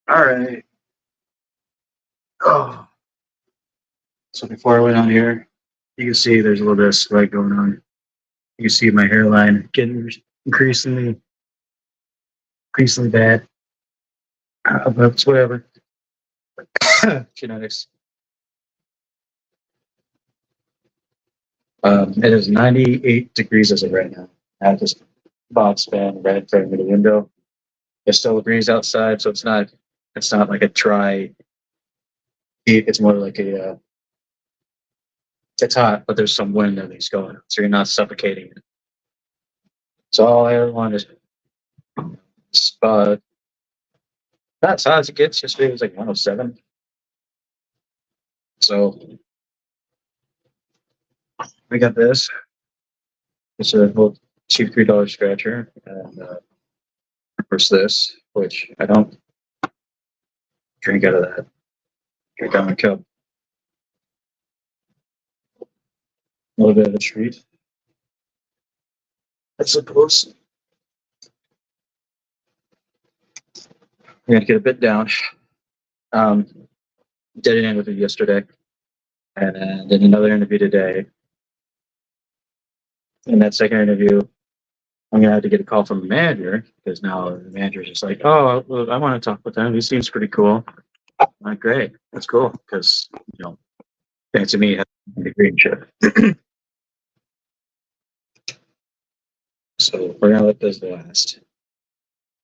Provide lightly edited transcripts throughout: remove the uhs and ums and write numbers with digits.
All right. Oh, so before I went on here, you can see there's a little bit of sweat going on. You can see my hairline getting increasingly, increasingly bad. But it's whatever. Genetics. It is 98 degrees as of right now. I have this box fan right in front of the window. It's still a breeze outside, so it's not like a dry heat. It's more like it's hot, but there's some wind that is going, so you're not suffocating. So all I ever want is not as hot as it gets. Yesterday was like 107. So we got this. It's a little cheap $3 scratcher, and of course this, which I don't drink out of that. Drink out of my cup. A little bit of a treat, I suppose. We're gonna get a bit down. Um, did an interview yesterday, and then did another interview today. In that second interview, I'm gonna have to get a call from the manager because now the manager's just like, "Oh, well, I want to talk with them. He seems pretty cool." I'm like, great, that's cool because thanks to me, having the green chip. So we're gonna let this last.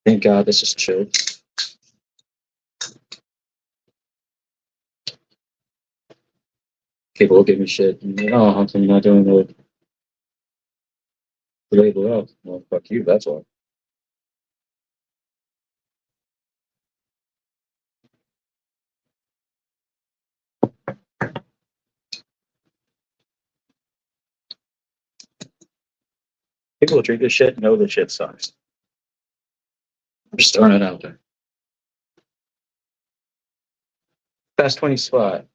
Thank God this is chilled. People will give me shit. And, oh, how come you're not doing the label up? Well, fuck you. That's all. People who drink this shit know the shit sucks. I'm just throwing it out there. Fast 20 spot.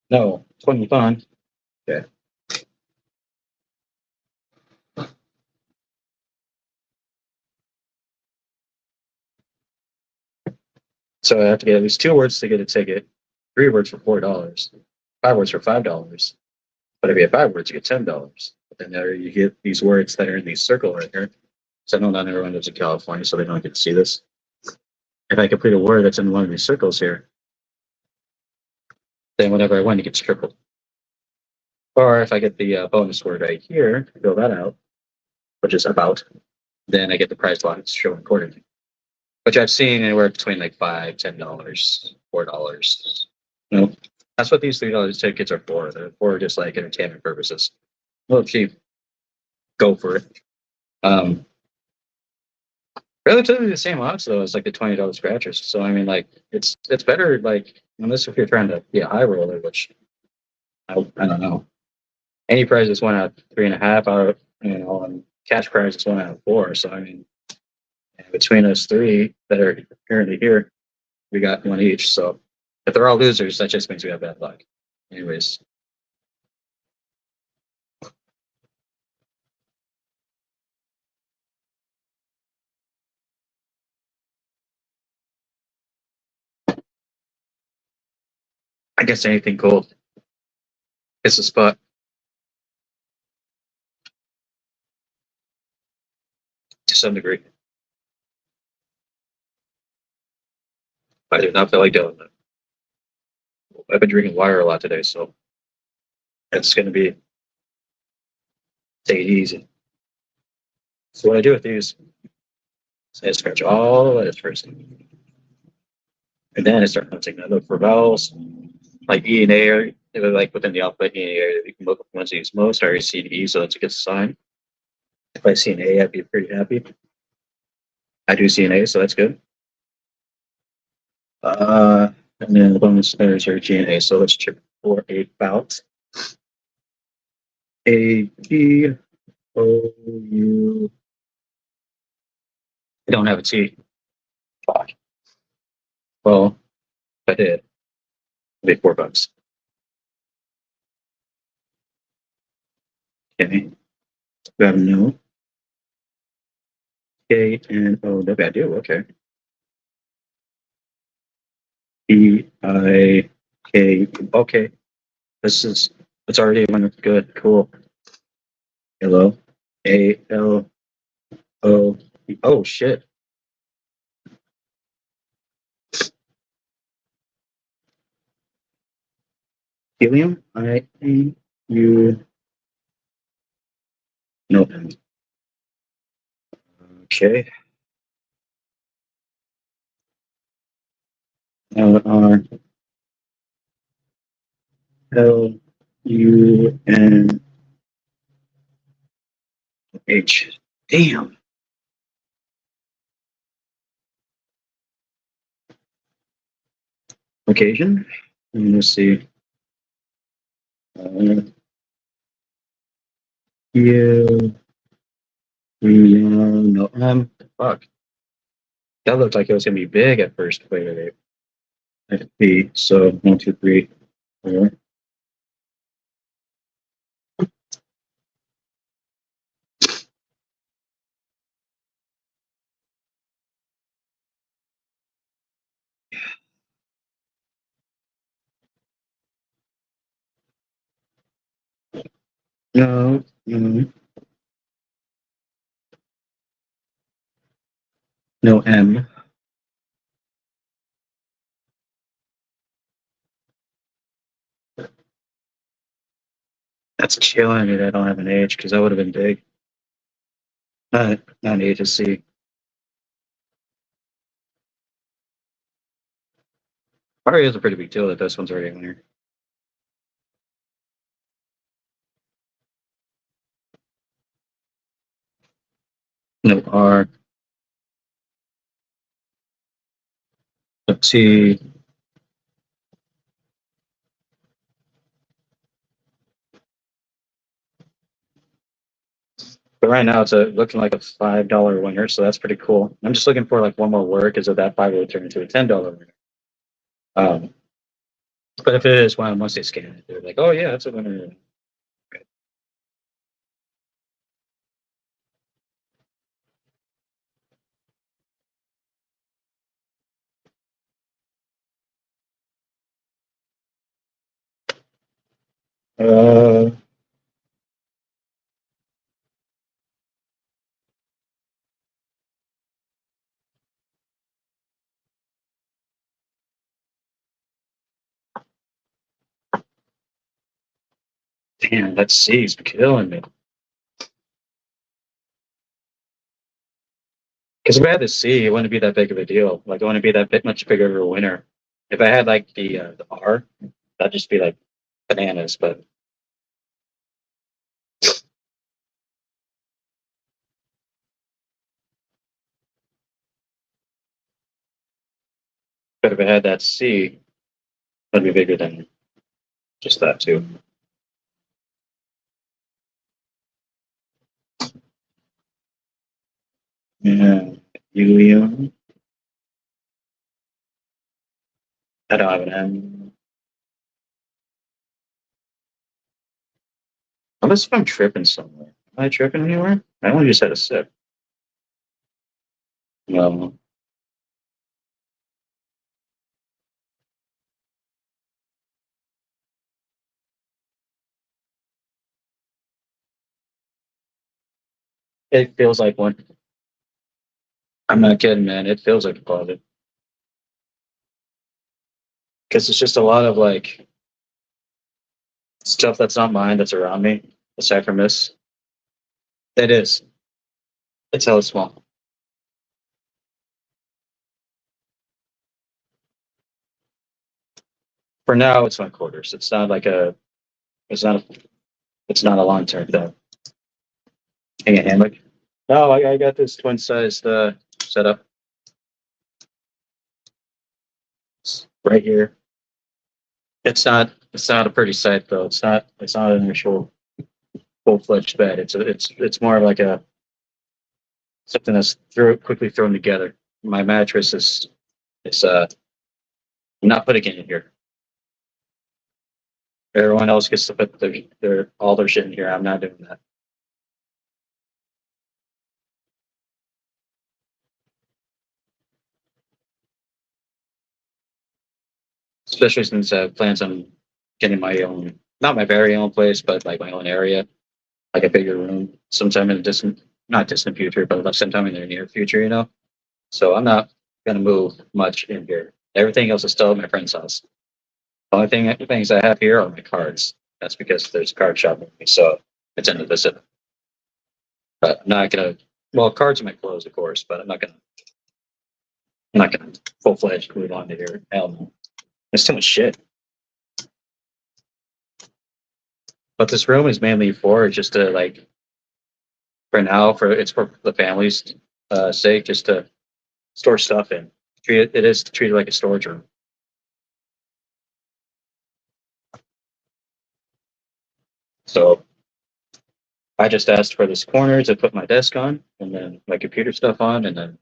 No, 20 fun. Okay. So I have to get at least 2 words to get a ticket, 3 words for $4, 5 words for $5. But if you have 5 words, you get $10. But then there you get these words that are in these circle right here. So I know not everyone lives in California, so they don't get to see this. If I complete a word that's in one of these circles here, then whenever I win, it gets tripled. Or if I get the bonus word right here, fill that out, which is about, then I get the prize lots shown accordingly. Which I've seen anywhere between like $5, $10, $4. You know, that's what these $3 tickets are for. They're for just like entertainment purposes. Well, cheap, go for it. Um, Relatively the same odds though as like the $20 scratchers. So I mean, like it's better like unless if you're trying to be a high roller, which I don't know. Any prize is 1 out of 3.5 out of and cash prize is 1 out of 4. So I mean, between us three that are currently here, we got one each. So if they're all losers, that just means we have bad luck. Anyways, I guess anything cold hits the spot to some degree. I do not feel like doing that. I've been drinking water a lot today, so it's going to be take it easy. So what I do with these is I scratch all the letters first, and then I start hunting. I look for vowels like E and A are like within the alphabet. E and A are you can look up ones I use most. I already see an E, so that's a good sign. If I see an A, I'd be pretty happy. I do see an A, so that's good. And then the bonus letters are G and A, so let's check for a bout. A P O U. I don't have a T. Fuck. Well, if I did, it'd be $4. Okay. We have no. K N O W. I do. Okay. E-I-K. Okay, it's already a winner. Good, cool. Hello. A-L-O. Oh shit. Helium. I-E-U. No. Okay. L-U-N-H. Damn. Occasion. Let's see. Uh, you. No. Fuck. That looked like it was gonna be big at first. Wait. B. So 1, 2, 3, 4. No. No. No M. That's killing me that I don't have an H because that would have been big. Not an H, a C. Probably is a pretty big deal that this one's already a winner. No R. A T. But right now it's looking like a $5 winner, so that's pretty cool. I'm just looking for like one more word because of that 5 would turn into a $10 winner. Um, but if it is one, once they scan it, they're like, oh yeah, that's a winner. Uh, Damn, that C is killing me. Because if I had the C, it wouldn't be that big of a deal. Like, it wouldn't be that bit much bigger of a winner. If I had like the R, that'd just be like bananas. But if I had that C, that'd be bigger than just that too. Yeah, helium. I don't have an M. Unless if I'm tripping somewhere. Am I tripping anywhere? I only just had a sip. Well, it feels like one. I'm not kidding, man. It feels like a closet. Because it's just a lot of like stuff that's not mine that's around me, aside from this. It is. It's hella small. For now, it's my quarters. It's not like a. It's not. It's not a long term thing. Hang it, hammock. No, I got this twin sized setup right here. It's not. It's not a pretty sight though. It's not. It's not an actual full fledged bed. It's more like a something that's quickly thrown together. My mattress is. I'm not putting it in here. Everyone else gets to put their all their shit in here. I'm not doing that. especially since I have plans on getting my own, not my very own place, but like my own area, like a bigger room sometime in the distant, not distant future, but like sometime in the near future, you know? So I'm not going to move much in here. Everything else is still at my friend's house. The only things I have here are my cards. That's because there's a card shop with me, so it's in the visit. But I'm not gonna. Well, cards are my clothes, of course, but I'm not gonna. I'm not gonna full fledged move on to here. Hell no. There's too much shit. But this room is mainly for just to like, for now, for it's for the family's sake, just to store stuff in. It is treated like a storage room. So I just asked for this corner to put my desk on, and then my computer stuff on, and then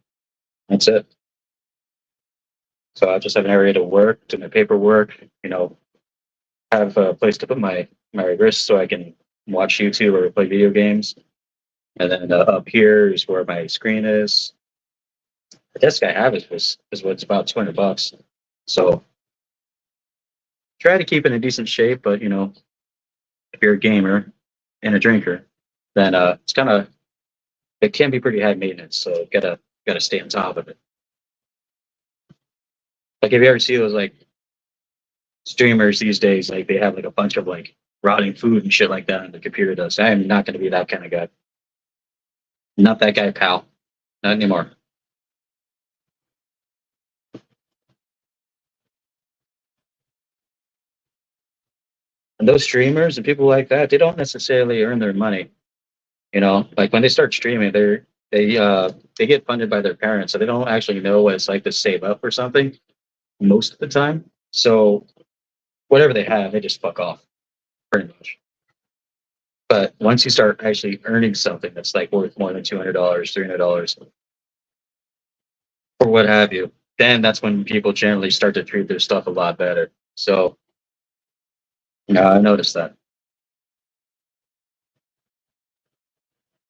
that's it. So I just have an area to work, do my paperwork, you know, have a place to put my wrist so I can watch YouTube or play video games. And then up here is where my screen is. The desk I have is what's about $200. So try to keep it in decent shape, but you know, if you're a gamer and a drinker, then it's kind of it can be pretty high maintenance. So gotta stay on top of it. Like if you ever see those like streamers these days, like they have like a bunch of like rotting food and shit like that on the computer does. I am not going to be that kind of guy. Not that guy, pal. Not anymore. And those streamers and people like that, they don't necessarily earn their money. You know, like when they start streaming, they get funded by their parents, so they don't actually know what it's like to save up for something most of the time. So whatever they have, they just fuck off pretty much. But once you start actually earning something that's like worth more than $200, $300, or what have you, then that's when people generally start to treat their stuff a lot better. So, yeah, I noticed that.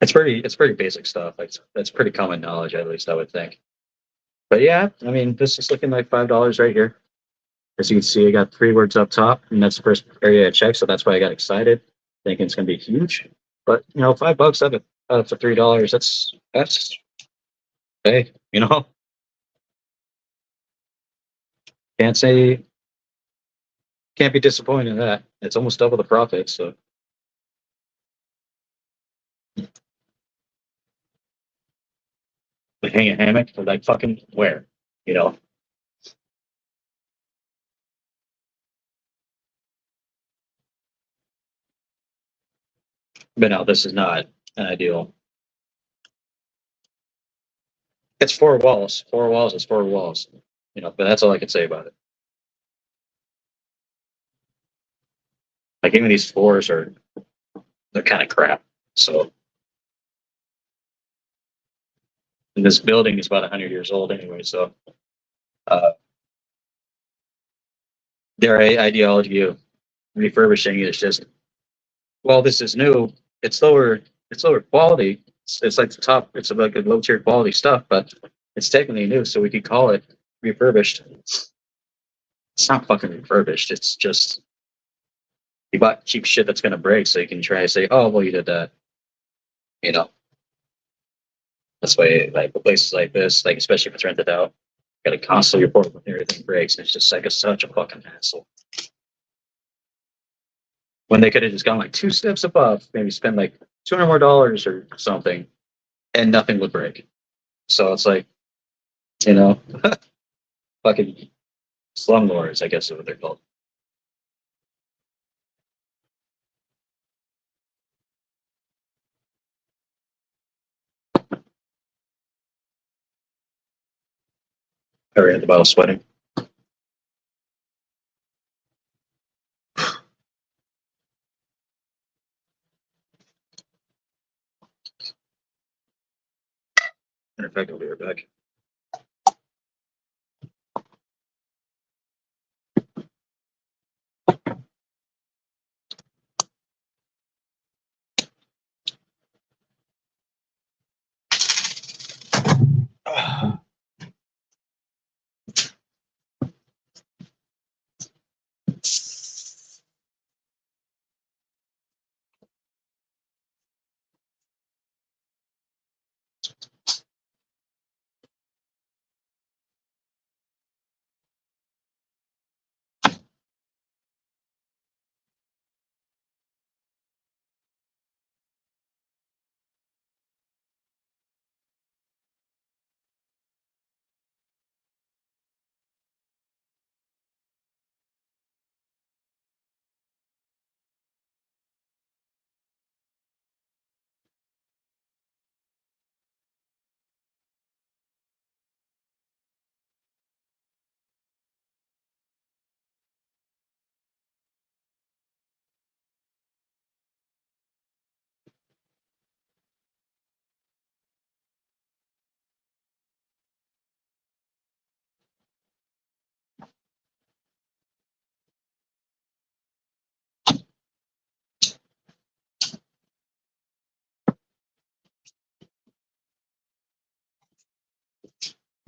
It's pretty basic stuff. Like that's pretty common knowledge, at least I would think. But yeah, I mean, this is looking like $5 right here. As you can see, I got three words up top, and that's the first area I checked, so that's why I got excited, thinking it's gonna be huge. But you know, $5 out of $3, that's hey, you know, can't say can't be disappointed in that. It's almost double the profit, so like hang a hammock for like fucking where, you know. But no, this is not an ideal. It's four walls. Four walls is four walls. You know, but that's all I can say about it. Like even these floors are they're kind of crap. So and this building is about 100 years old anyway. So uh, their ideology of refurbishing is just well, this is new. It's lower. It's lower quality. It's like the top. It's like a low tier quality stuff, but it's technically new, so we could call it refurbished. It's not fucking refurbished. It's just you bought cheap shit that's gonna break, so you can try to say, "Oh, well, you did that." You know, that's why like places like this, like especially if it's rented out, gotta constantly report when everything breaks, and it's just like such a fucking hassle. When they could have just gone like two steps above, maybe spend like $200 more or something, and nothing would break. So it's like, you know, fucking slumlords, I guess is what they're called. I ran the bottle sweating. In fact, I'll be right back.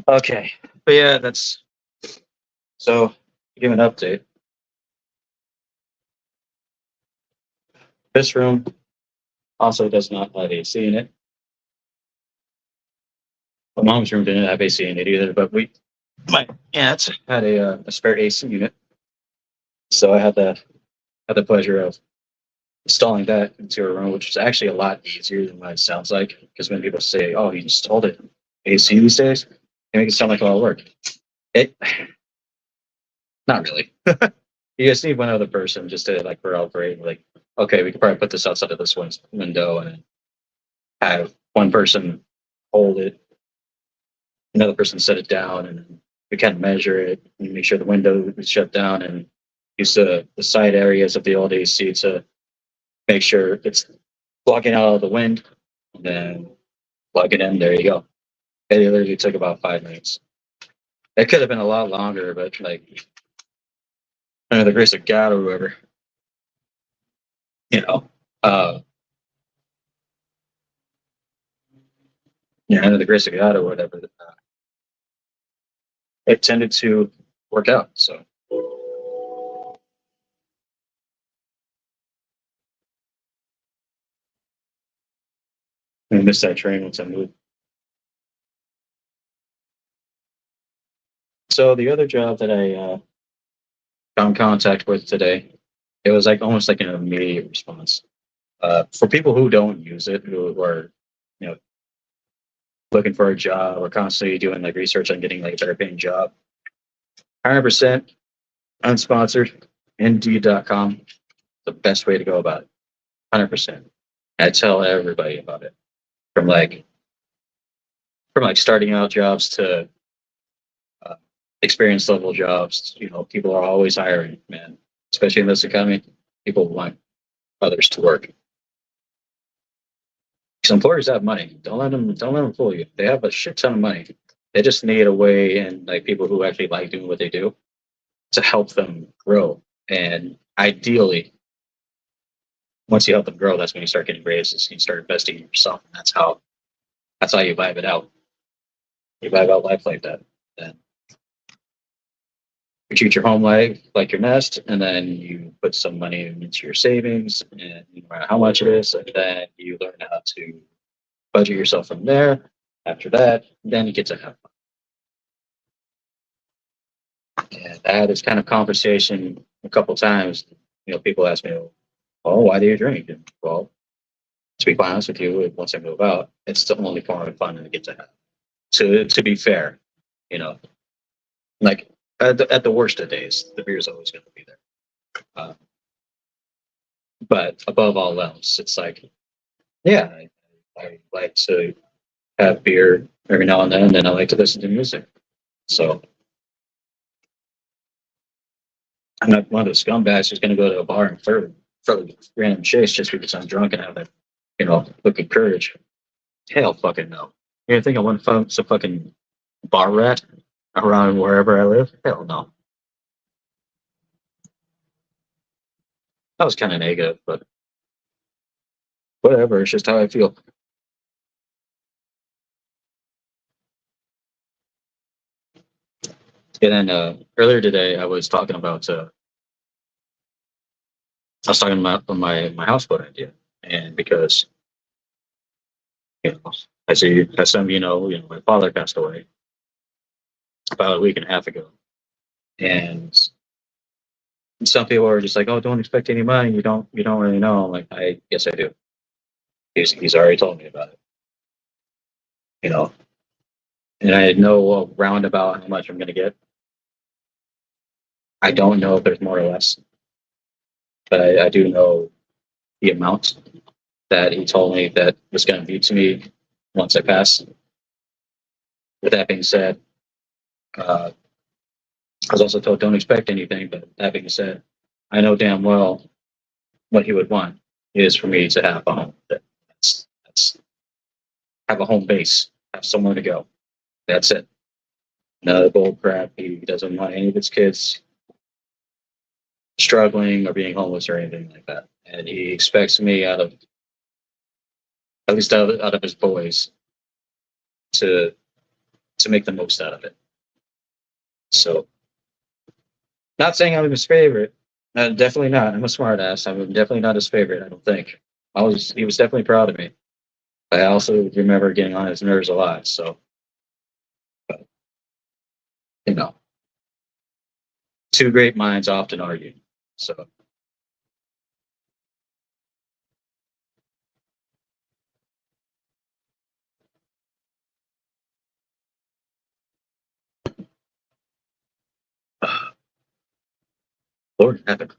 Okay, but yeah, that's so. To give an update. This room also does not have AC in it. My mom's room didn't have AC in it either, but my aunt had a spare AC unit, so I had the pleasure of installing that into her room, which is actually a lot easier than what it sounds like. Because when people say, "Oh, you installed it AC these days," they make it sound like a lot of work. It not really. You just need one other person just to like corroborate. Like, okay, we could probably put this outside of this one's window and have one person hold it, another person set it down, and we can measure it and make sure the window is shut down and use the side areas of the old AC to make sure it's blocking out all the wind. And then plug it in. There you go. It literally took about 5 minutes. It could have been a lot longer, but like under the grace of God or whoever, you know, uh, under the grace of God or whatever, it tended to work out. So I missed that train once I moved. So the other job that I got in contact with today, it was like almost like an immediate response. For people who don't use it, who are you know looking for a job or constantly doing like research on getting like a better paying job, 100% unsponsored, Indeed.com, the best way to go about it. 100%. I tell everybody about it. From like starting out jobs to uh, experience level jobs. People are always hiring, man. Especially in this economy, people want others to work. Because employers have money. Don't let them fool you. They have a shit ton of money. They just need a way and like people who actually like doing what they do to help them grow. And ideally, once you help them grow, that's when you start getting raises. You start investing in yourself, and that's how you vibe it out. You vibe out life like that. Then you treat your home life like your nest, and then you put some money into your savings, and no matter how much it is, and then you learn how to budget yourself from there. After that, then you get to have fun. And I had this kind of conversation a couple times. People ask me, "Oh, why do you drink?" And, well, to be quite honest with you, once I move out, it's the only form of fun I get to have. To be fair, you know, like at the worst of days, the beer is always going to be there. Uh, but above all else, it's like, yeah, I like to have beer every now and then, and I like to listen to music. So I'm not one of the scumbags who's going to go to a bar and flirt with random chicks just because I'm drunk and have that, look of courage. Hell, fucking no. You think I want to find some fucking bar rat around wherever I live? Hell no. That was kind of negative, but whatever. It's just how I feel. And then earlier today, I was talking about my houseboat idea, and because you know, as some of my father passed away about a week and a half ago, and some people are just like, "Oh, don't expect any money. You don't really know." I'm like, I yes, I do. He's already told me about it, you know, and I know roundabout how much I'm going to get. I don't know if there's more or less, but I do know the amount that he told me that was going to be to me once I pass. With that being said, I was also told don't expect anything. But that being said, I know damn well what he would want is for me to have a home. That's have a home base, have somewhere to go. That's it. No bull crap. He doesn't want any of his kids struggling or being homeless or anything like that. And he expects me at least out of his boys to to make the most out of it. So, not saying I'm his favorite. Definitely not. I'm a smart ass. I'm definitely not his favorite. I don't think. He was definitely proud of me. I also remember getting on his nerves a lot. So, but, you know, two great minds often argue. So, Lord heaven,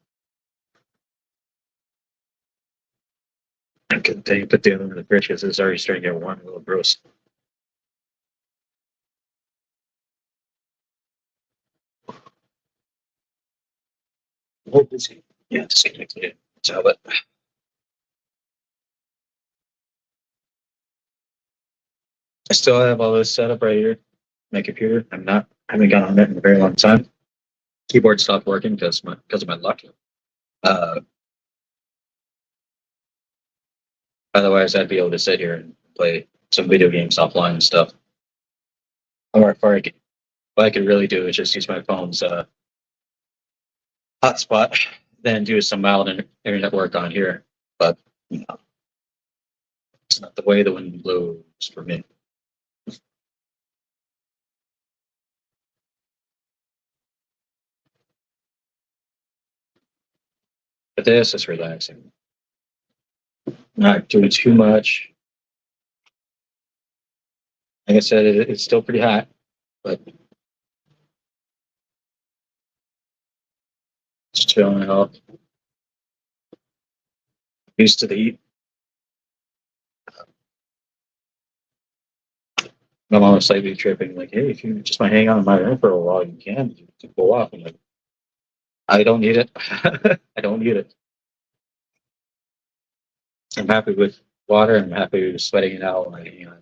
I couldn't tell you put the other one in the fridge because it's already starting to get warm, a little gross. What is he? Yeah, disconnected it. So, but I still have all this set up right here. My computer. I haven't got on it in a very long time. Keyboard stopped working because of my luck. Uh, Otherwise, I'd be able to sit here and play some video games offline and stuff. Or if what I could really do is just use my phone's hotspot, then do some mild internet work on here. But you know, it's not the way the wind blows for me. But this is relaxing. Not doing too much. Like I said, it's still pretty hot, but just chilling out. Used to the heat. My mom was slightly tripping, like, "Hey, if you just want to hang out in my room for a while, you can. You can go off." I'm like, "I don't need it. I don't need it. I'm happy with water. I'm happy with sweating it out. Like, you know,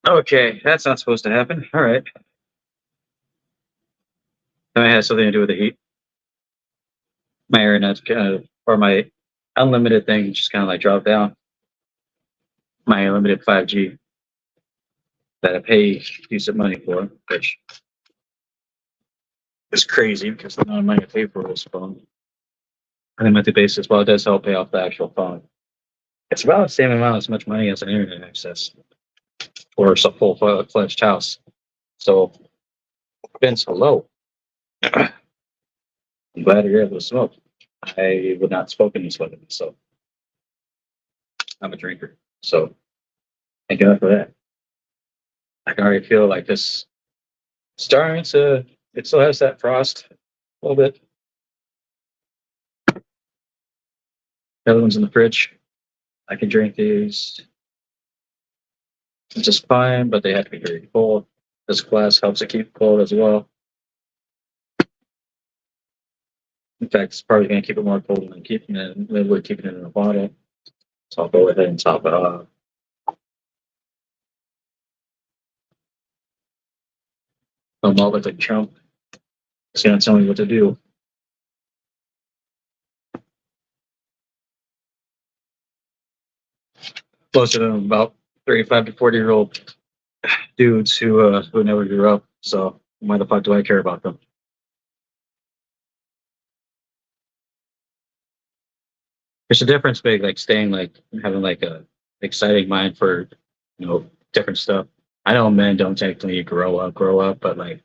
Okay, that's not supposed to happen. All right. That might have something to do with the heat. My internet's kind of, or my unlimited thing just kind of like dropped down. My unlimited 5G that I pay decent money for, which is crazy because the amount of money I pay for this phone on a monthly basis, well, it does help pay off the actual phone. It's about the same amount as much money as an internet access for a full-fledged house. So it's been so low. I'm glad you're able to smoke. I would not smoke in this weather, so I'm a drinker. So thank God for that. I can already feel like this starting to. It still has that frost a little bit. The other one's in the fridge. I can drink these just fine, but they have to be very cold. This glass helps it keep cold as well. In fact, it's probably going to keep it more cold than keeping it in a bottle. So I'll go ahead and top it off. I'm not like a chump. It's going to tell me what to do. Most of them about 35 to 40-year-old dudes who never grew up. So why the fuck do I care about them? There's a difference big like staying like having like a exciting mind for different stuff. I know men don't technically grow up, but like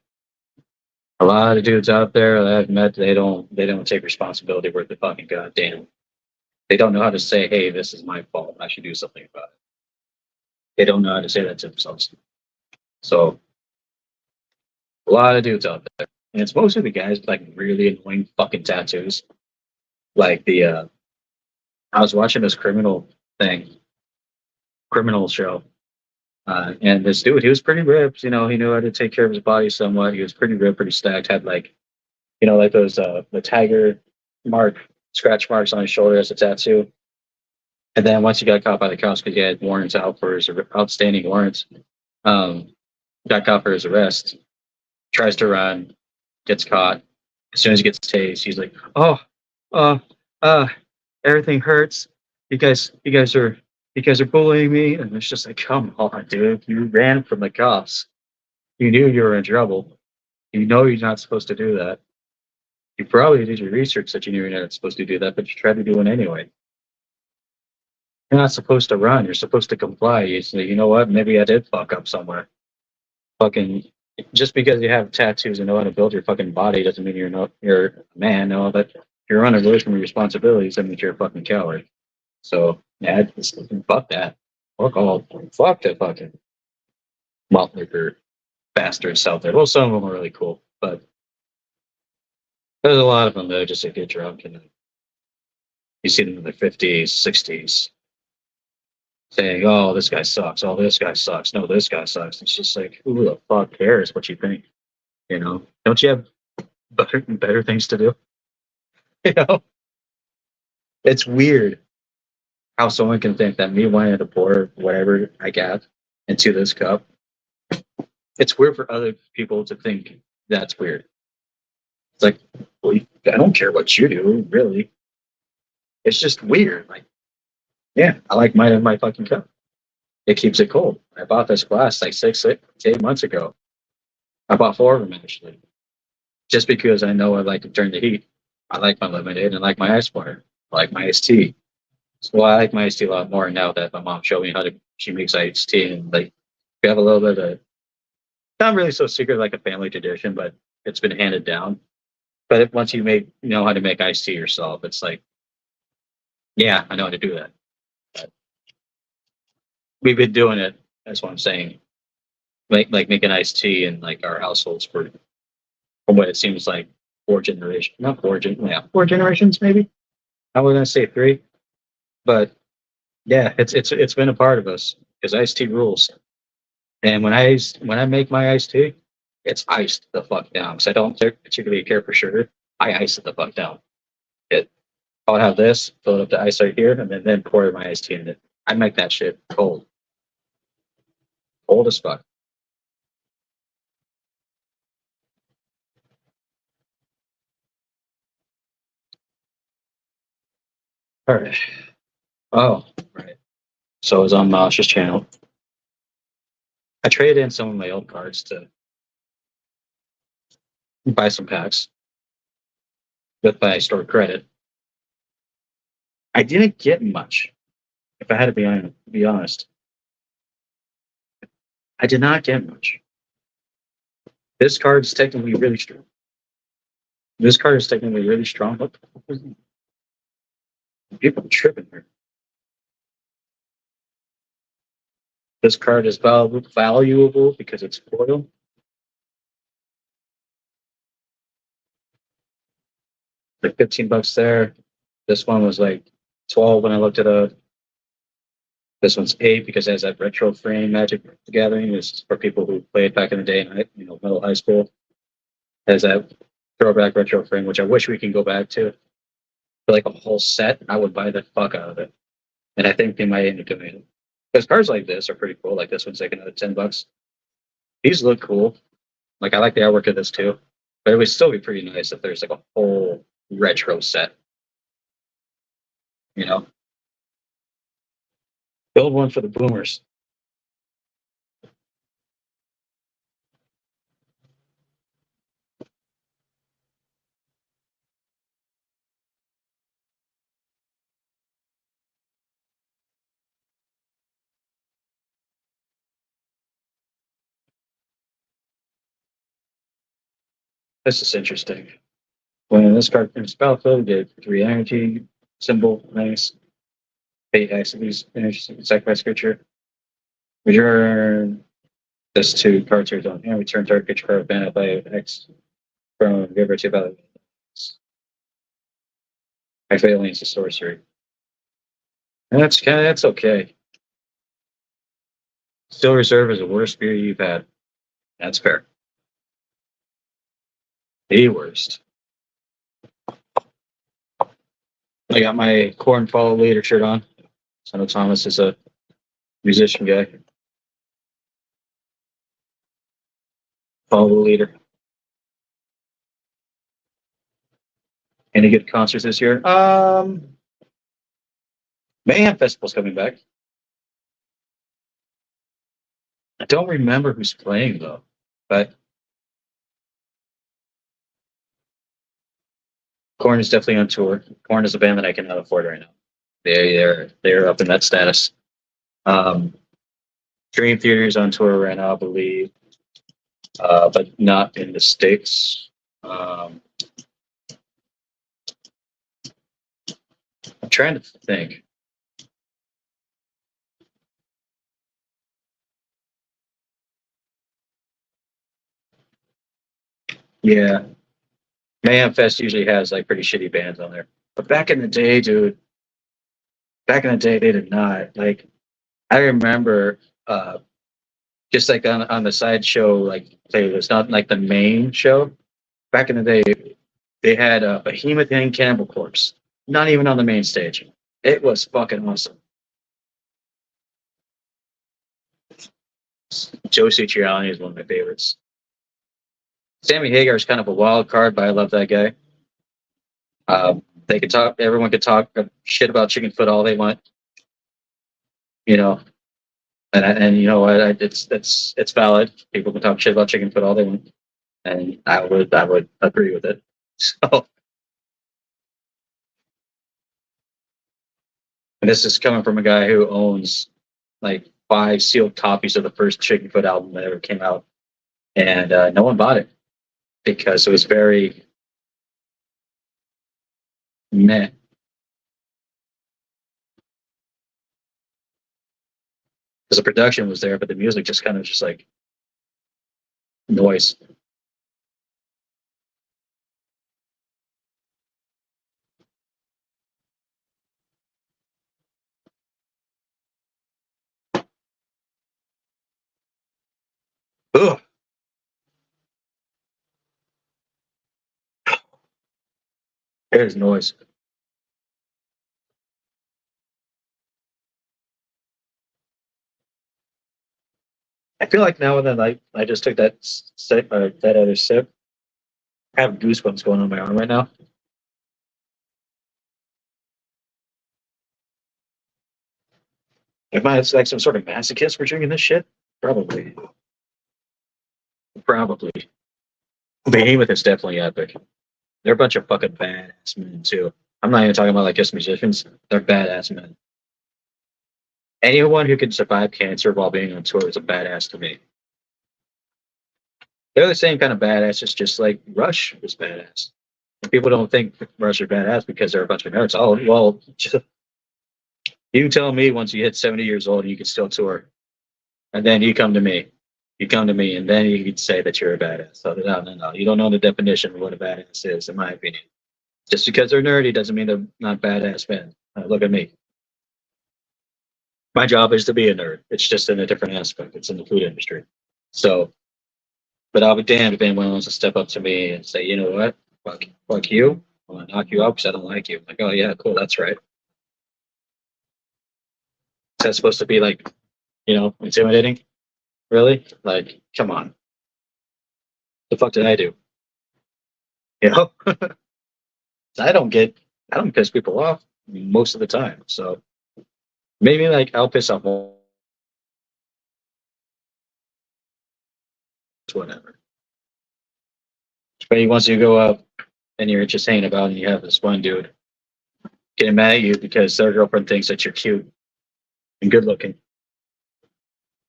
a lot of dudes out there that I've met, they don't take responsibility worth the fucking goddamn. They don't know how to say, hey, this is my fault. I should do something about it. They don't know how to say that to themselves. So a lot of dudes out there. And it's mostly the guys with like really annoying fucking tattoos. Like I was watching this criminal show. And this dude, he was pretty ripped. He knew how to take care of his body somewhat. He was pretty ripped, pretty stacked. Had like, like those the tiger mark scratch marks on his shoulder as a tattoo. And then once he got caught by the cops because he had warrants out for his outstanding warrants, um, got caught for his arrest. Tries to run, gets caught. As soon as he gets tased, he's like, "Oh, uh, uh, everything hurts. You guys are bullying me." And it's just like, come on, dude. You ran from the cops. You knew you were in trouble. You know you're not supposed to do that. You probably did your research that you knew you're not supposed to do that, but you tried to do it anyway. You're not supposed to run. You're supposed to comply. You say, you know what? Maybe I did fuck up somewhere. Fucking just because you have tattoos and know how to build your fucking body doesn't mean you're a man. No, but you're running away from your responsibilities. That means you're a fucking coward. So yeah, fuck that. Fuck all. Fuck the fucking malt liquor bastards out there. Well, some of them are really cool, but there's a lot of them that just get drunk and you see them in their 50s, 60s saying, "Oh, this guy sucks. Oh, this guy sucks. No, this guy sucks." It's just like, who the fuck cares what you think? Don't you have better things to do? You know, it's weird how someone can think that me wanting to pour whatever I got into this cup. It's weird for other people to think that's weird. It's like, well, I don't care what you do, really. It's just weird. Like, yeah, I like mine in my fucking cup. It keeps it cold. I bought this glass like 8 months ago. I bought four of them actually, just because I know I like to turn the heat. I like my lemonade and I like my ice water. I like my iced tea. Well, I like my iced tea a lot more now that my mom showed me how to. She makes iced tea, and like we have a little bit of not really so secret like a family tradition, but it's been handed down. But once you know how to make iced tea yourself, it's like, yeah, I know how to do that. But we've been doing it. That's what I'm saying. Like making iced tea in like our households for from what it seems like not four generations maybe. I was gonna say three, but yeah, it's been a part of us because iced tea rules. And when I make my iced tea, it's iced the fuck down because I don't particularly care for sugar. I ice it the fuck down. It I'll have this, fill it up to ice right here, and then pour my iced tea in it. I make that shit cold. Cold as fuck. All right. Oh, right. So I was on Mash's channel. I traded in some of my old cards to buy some packs with my store credit. I didn't get much, if I had to be honest. I did not get much. This card is technically really strong. This card is technically really strong. What the fuck is it? People are tripping here. This card is valuable because it's foil. Like $15 there. This one was like 12 when I looked it up. This one's 8 because it has that retro frame Magic the Gathering. This is for people who played back in the day in middle high school. It has that throwback retro frame, which I wish we can go back to. For like a whole set, I would buy the fuck out of it. And I think they might end up doing it. Because cards like this are pretty cool. Like this one's like another $10. These look cool. Like I like the artwork of this too. But it would still be pretty nice if there's like a whole retro set. You know? Build one for the boomers. This is interesting. When this card comes battlefield, you get 3 energy, symbol, nice. Pay X, these energy, sacrifice creature. Return this 2 cards here on hand. Return target creature card banned by X from giver to value. I fail into sorcery. And that's okay. Still reserve is the worst beer you've had. That's fair. The worst. I got my Corn Follow Leader shirt on. So I know Thomas is a musician guy. Follow the leader. Any good concerts this year? Mayhem Festival's coming back. I don't remember who's playing though, but Korn is definitely on tour. Korn is a band that I cannot afford right now. They're up in that status. Dream Theater is on tour right now, I believe, but not in the States. I'm trying to think. Yeah, Mayhem Fest usually has like pretty shitty bands on there. But back in the day, dude, back in the day, they did not. Like, I remember just like on the side show, like playlist, not like the main show. Back in the day, they had Behemoth and Cannibal Corpse, not even on the main stage. It was fucking awesome. Joe Citriani is one of my favorites. Sammy Hagar is kind of a wild card, but I love that guy. They could talk. Everyone could talk shit about Chickenfoot all they want, you know. And you know what? It's valid. People can talk shit about Chickenfoot all they want, and I would agree with it. So, and this is coming from a guy who owns like 5 sealed copies of the first Chickenfoot album that ever came out, and no one bought it because it was very meh. Because the production was there, but the music just kind of just like noise. Ugh. There's noise. I feel like now and then I just took that sip or that other sip. I have goosebumps going on my arm right now. Am I like some sort of masochist for drinking this shit? Probably. Probably. Behemoth is definitely epic. They're a bunch of fucking badass men too. I'm not even talking about like just musicians. They're badass men. Anyone who can survive cancer while being on tour is a badass to me. They're the same kind of badass. It's just like Rush is badass. People don't think Rush are badass because they're a bunch of nerds. Oh well, you tell me once you hit 70 years old you can still tour, and then you come to me. You come to me, and then you could say that you're a badass. So no. You don't know the definition of what a badass is, in my opinion. Just because they're nerdy doesn't mean they're not badass men. Look at me. My job is to be a nerd. It's just in a different aspect. It's in the food industry. So, but I'll be damned if anyone wants to step up to me and say, you know what, fuck you. I'm gonna knock you out because I don't like you. I'm like, oh yeah, cool, that's right. Is that supposed to be like, intimidating? Really? Like, come on. The fuck did I do? You know? I don't piss people off most of the time. So maybe like I'll piss off more, whatever. But once you go up and you're just hanging about and you have this one dude getting mad at you because their girlfriend thinks that you're cute and good looking.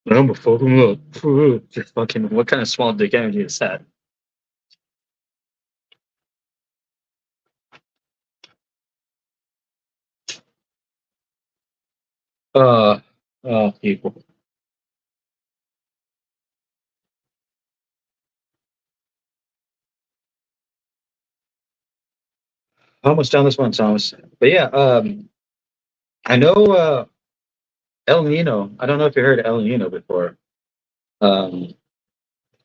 I'm gonna fuck him up. Just fucking, what kind of small dick energy is that? Uh, people. Almost done this one, Thomas. But yeah, I know El Nino. I don't know if you heard El Nino before. Um,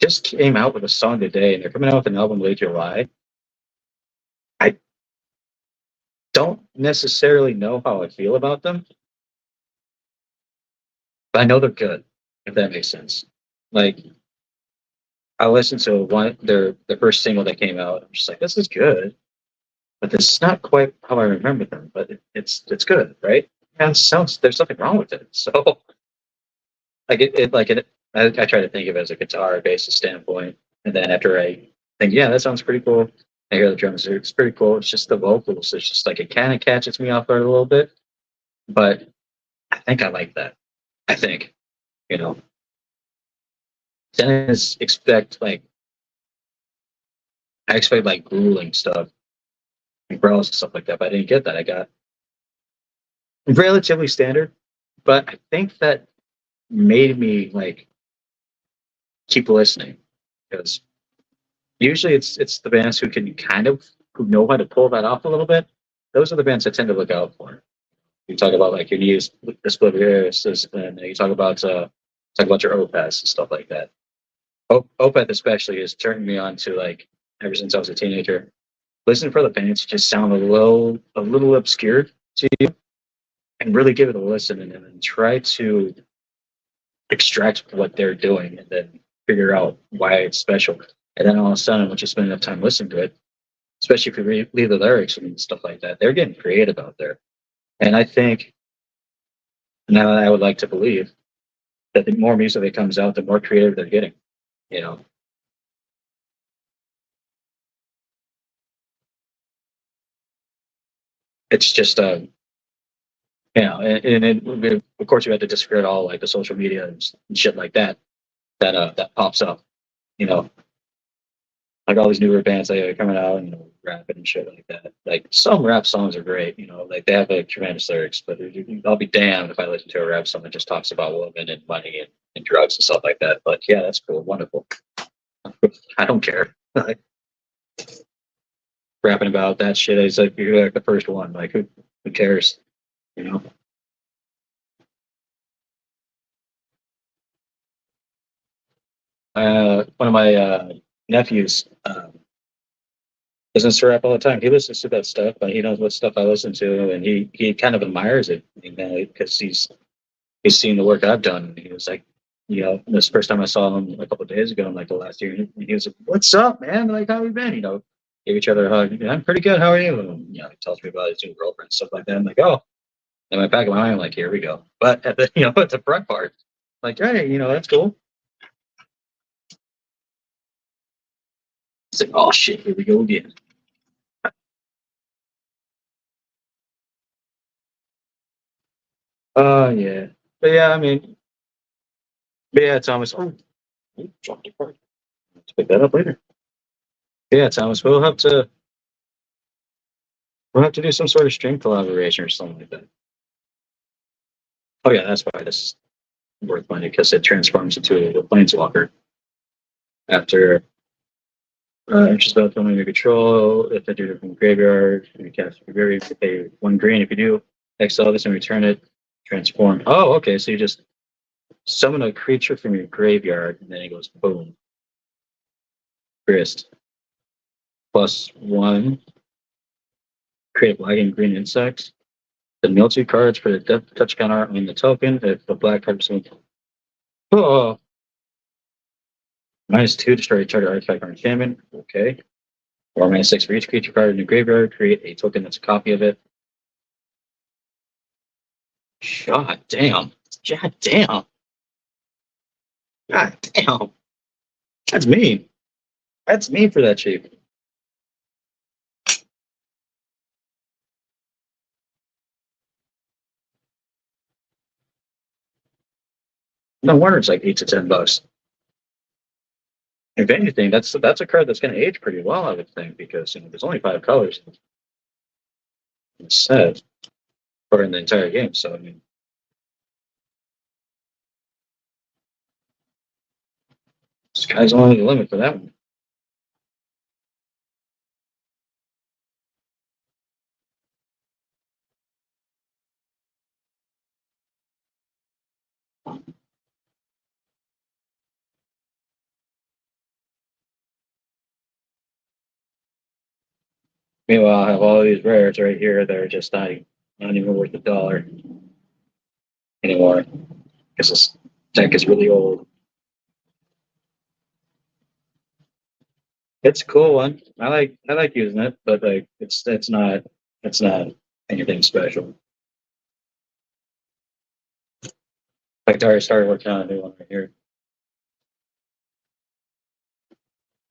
just came out with a song today, and they're coming out with an album late July. I don't necessarily know how I feel about them, but I know they're good, if that makes sense. Like, I listened to the first single that came out. I'm just like, this is good, but this is not quite how I remember them. But it's good, right? Yeah, it sounds, there's something wrong with it. So I try to think of it as a guitar basis standpoint, and then after I think, yeah, that sounds pretty cool. I hear the drums; it's pretty cool. It's just the vocals. It's just like it kind of catches me off guard a little bit, but I think I like that. I think, you know. Then I expect like grueling stuff, like growls and stuff like that, but I didn't get that. I got relatively standard, but I think that made me like keep listening because usually it's the bands who can who know how to pull that off a little bit. Those are the bands I tend to look out for. You talk about like your news, the split and you talk about your Opeths and stuff like that. Opeth especially has turned me on to like ever since I was a teenager. Listen for the bands just sound a little obscure to you, and really give it a listen and then try to extract what they're doing and then figure out why it's special. And then all of a sudden, once you spend enough time listening to it, especially if you read the lyrics and stuff like that, they're getting creative out there. And I think now I would like to believe that the more music that comes out, the more creative they're getting. You know, it's just of course you have to discredit all like the social media and shit like that that pops up. You know, like all these newer bands that are coming out and rapping and shit like that. Like some rap songs are great, like they have like tremendous lyrics, but I'll be damned if I listen to a rap song that just talks about women and money and drugs and stuff like that. But yeah, that's cool, wonderful. I don't care. Like, rapping about that shit is like you're like the first one. Like who cares? You know. One of my nephews listens to rap all the time. He listens to that stuff, but he knows what stuff I listen to, and he kind of admires it, because he's seen the work I've done. And he was like, You know, this first time I saw him a couple of days ago, like the last year, he was like, "What's up, man? Like, how you been?" You know, gave each other a hug. "Yeah, I'm pretty good. How are you?" And, you know, he tells me about his new girlfriend, stuff like that. I'm like, "Oh." In my back of my mind, I'm like, "Here we go." But at the, you know, at the front part, like, "Hey, you know, that's cool." It's like, "Oh shit, here we go again." Yeah, but yeah, I mean, but yeah, Thomas. Oh, you dropped the part. Let's pick that up later. Yeah, Thomas, we'll have to do some sort of stream collaboration or something like that. Oh yeah, that's why this is worth money because it transforms into a planeswalker after just about filming your control. If they do it from graveyard, you cast your graveyard, you pay 1 green. If you do, exile this and return it, transform. Oh, okay, so you just summon a creature from your graveyard and then it goes boom. Grist. +1. Create a black and green insect. The mill 2 cards for the death touch counter on the token. If the black card is oh, -2, destroy a target artifact or enchantment. Okay. Or -6 for each creature card in the graveyard. Create a token that's a copy of it. God damn. God damn. God damn. That's mean. That's mean for that cheap. No wonder it's like $8 to $10. If anything, that's a card that's going to age pretty well, I would think, because you know there's only 5 colors in the set or in the entire game. So I mean, sky's only the limit for that one. Meanwhile, I have all these rares right here that are just not even worth $1 anymore because this deck is really old. It's a cool one. I like using it, but like it's not anything special. In fact, I already started working on a new one right here.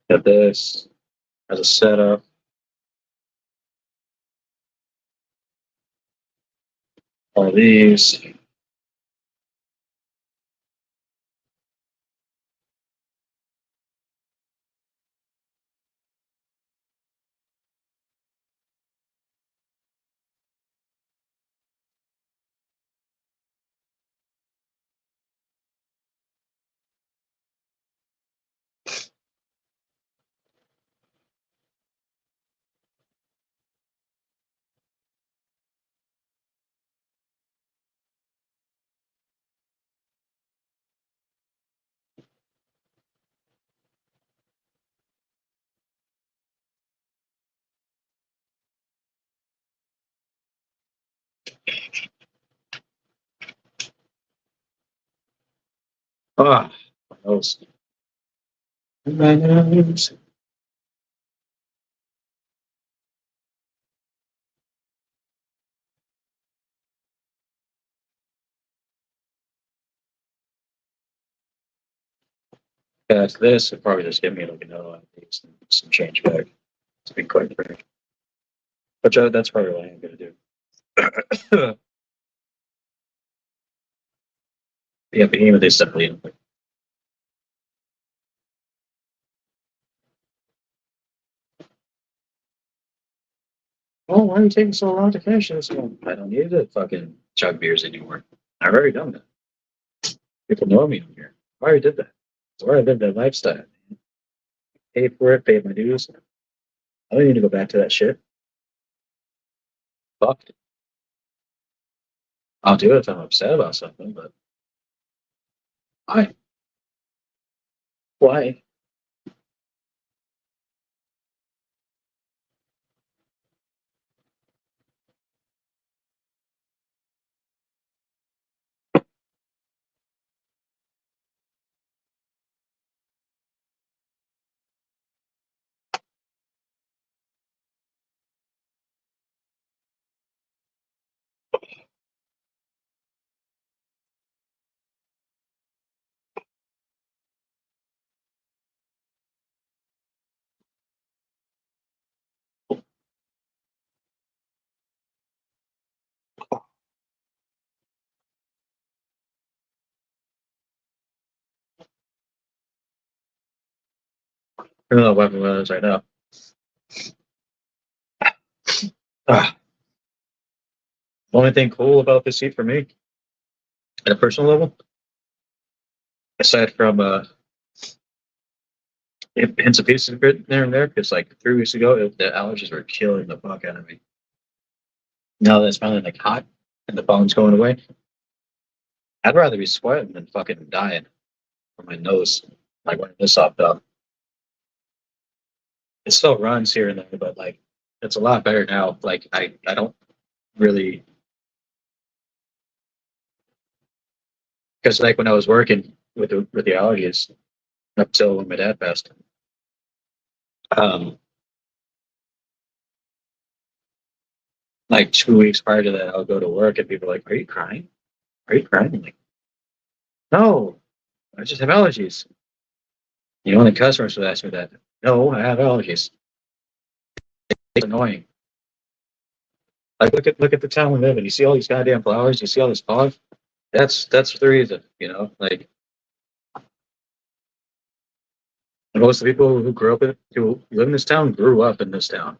Got this as a setup. All these. Ah, those. My nose. That's this. It'll probably just give me like another one of these and some change back. It's been quite pretty. But that's probably what I'm gonna do. Yeah, Behemoth is definitely. Oh, why are you taking so long to finish this one? I don't need to fucking chug beers anymore. I've already done that. People know me on here. I already did that. So I already lived that lifestyle. Paid for it, paid my dues. I don't need to go back to that shit. Fuck it. I'll do it if I'm upset about something, but why? Why? I don't know what weapon it is right now. Ah, the only thing cool about this seat for me, at a personal level, aside from hints of pieces of it there and there, because like 3 weeks ago, the allergies were killing the fuck out of me. Now that it's finally like hot and the pollen's going away, I'd rather be sweating than fucking dying from my nose, like when this off up. It still runs here and there, but like it's a lot better now. Like I don't really, because like when I was working with the allergies up till when my dad passed, um, like 2 weeks prior to that, I would go to work and people are like, "Are you crying? Are you crying?" I'm like, "No, I just have allergies." You know, and the customers would ask me that. No, I have allergies. It's annoying. Like look at the town we live in. You see all these goddamn flowers. You see all this fog. That's the reason. You know, like most of the people who live in this town grew up in this town,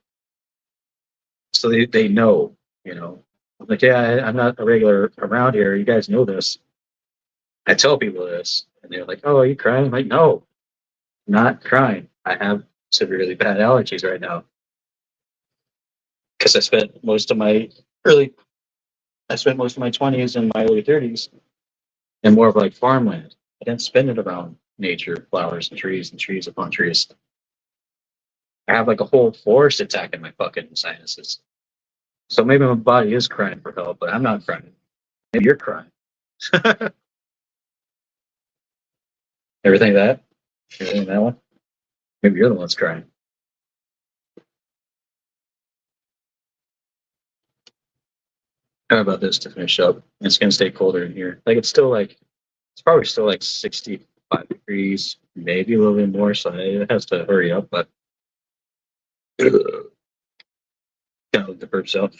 so they know. You know, I'm like, yeah, I'm not a regular around here. You guys know this. I tell people this, and they're like, "Oh, are you crying?" I'm like, "No, I'm not crying. I have severely bad allergies right now because early I spent most of my 20s and my early 30s in more of like farmland. I didn't spend it around nature, flowers and trees upon trees. I have like a whole forest attacking my fucking sinuses. So maybe my body is crying for help, but I'm not crying. Maybe you're crying. Everything that? Everything that one? Maybe you're the one that's crying. How about this to finish up? It's gonna stay colder in here. Like it's probably still like 65 degrees, maybe a little bit more, so it has to hurry up, but kind of the burps out.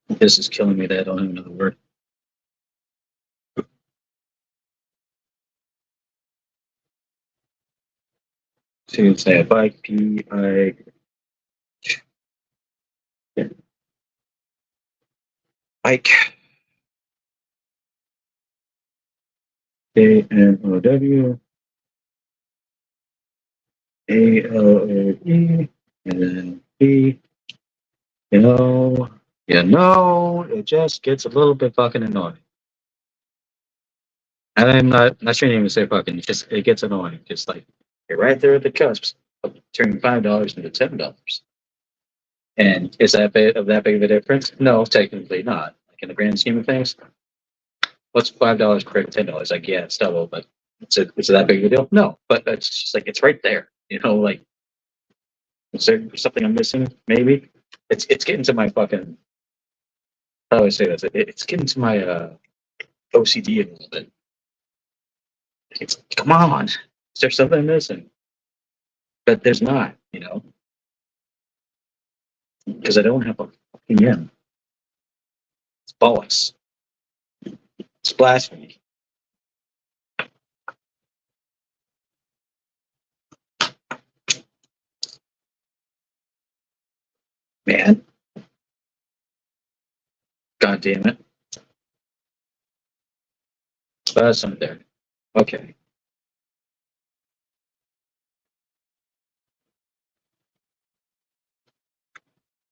This is killing me that I don't have another word. So you can say a bike, P-I... Bike. A-N-O-W. A-L-O-E. And then B. It just gets a little bit fucking annoying. And I'm not trying to even say fucking, it gets annoying. Just like, you're right there at the cusp of turning $5 into $10. And is that big of a difference? No, technically not. Like in the grand scheme of things, what's $5 compared to $10? Like, yeah, it's double, but is it that big of a deal? No, but it's just like it's right there. You know, like is there something I'm missing? Maybe it's getting to my fucking. How do I say this? It's getting to my OCD a little bit. It's come on, is there something I'm missing? But there's not. You know, because I don't have a fucking M. It's bollocks. It's blasphemy. Man, god damn it. But that's not there. Okay.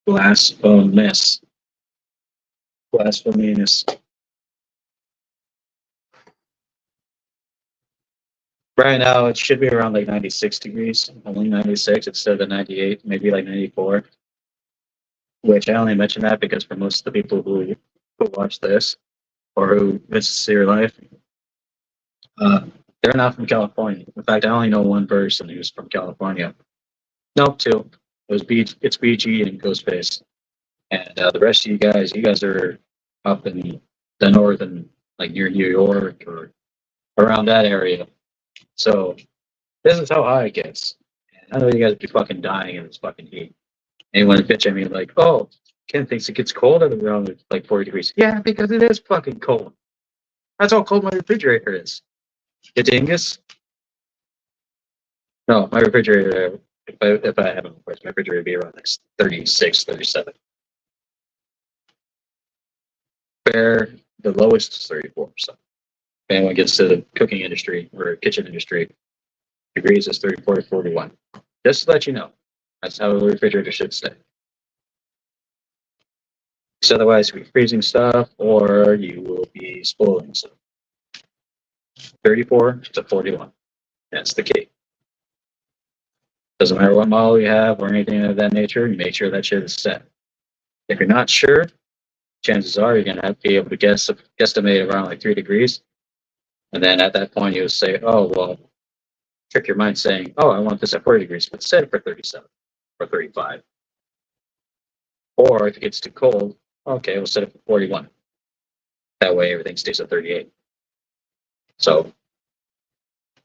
Blasphemous. Blasphemous. Right now, it should be around like 96 degrees, only 96 instead of the 98, maybe like 94. Which I only mention that because for most of the people who watch this or who visit your life, uh, they're not from California. In fact, I only know one person who's from California. Nope, two. It's BG and Ghostface, and the rest of you guys are up in the north and like near New York or around that area. So this is how high it gets. I know you guys be fucking dying in this fucking heat. Anyone bitch at me like, oh, Ken thinks it gets cold at around like 40 degrees. Yeah, because it is fucking cold. That's how cold my refrigerator is. You dingus? No, my refrigerator, if I have it, of course, my refrigerator would be around like 36, 37. Fair, the lowest is 34. So if anyone gets to the cooking industry or kitchen industry, degrees is 34 to 41. Just to let you know, that's how the refrigerator should stay. Because otherwise, you'll be freezing stuff or you will be spoiling stuff. 34 to 41. That's the key. Doesn't matter what model you have or anything of that nature, you make sure that shit is set. If you're not sure, chances are you're going to have to be able to guesstimate around like 3 degrees. And then at that point, you'll say, oh, well, trick your mind saying, oh, I want this at 40 degrees, but set it for 37 or 35. Or if it gets too cold, okay, we'll set it for 41. That way everything stays at 38. So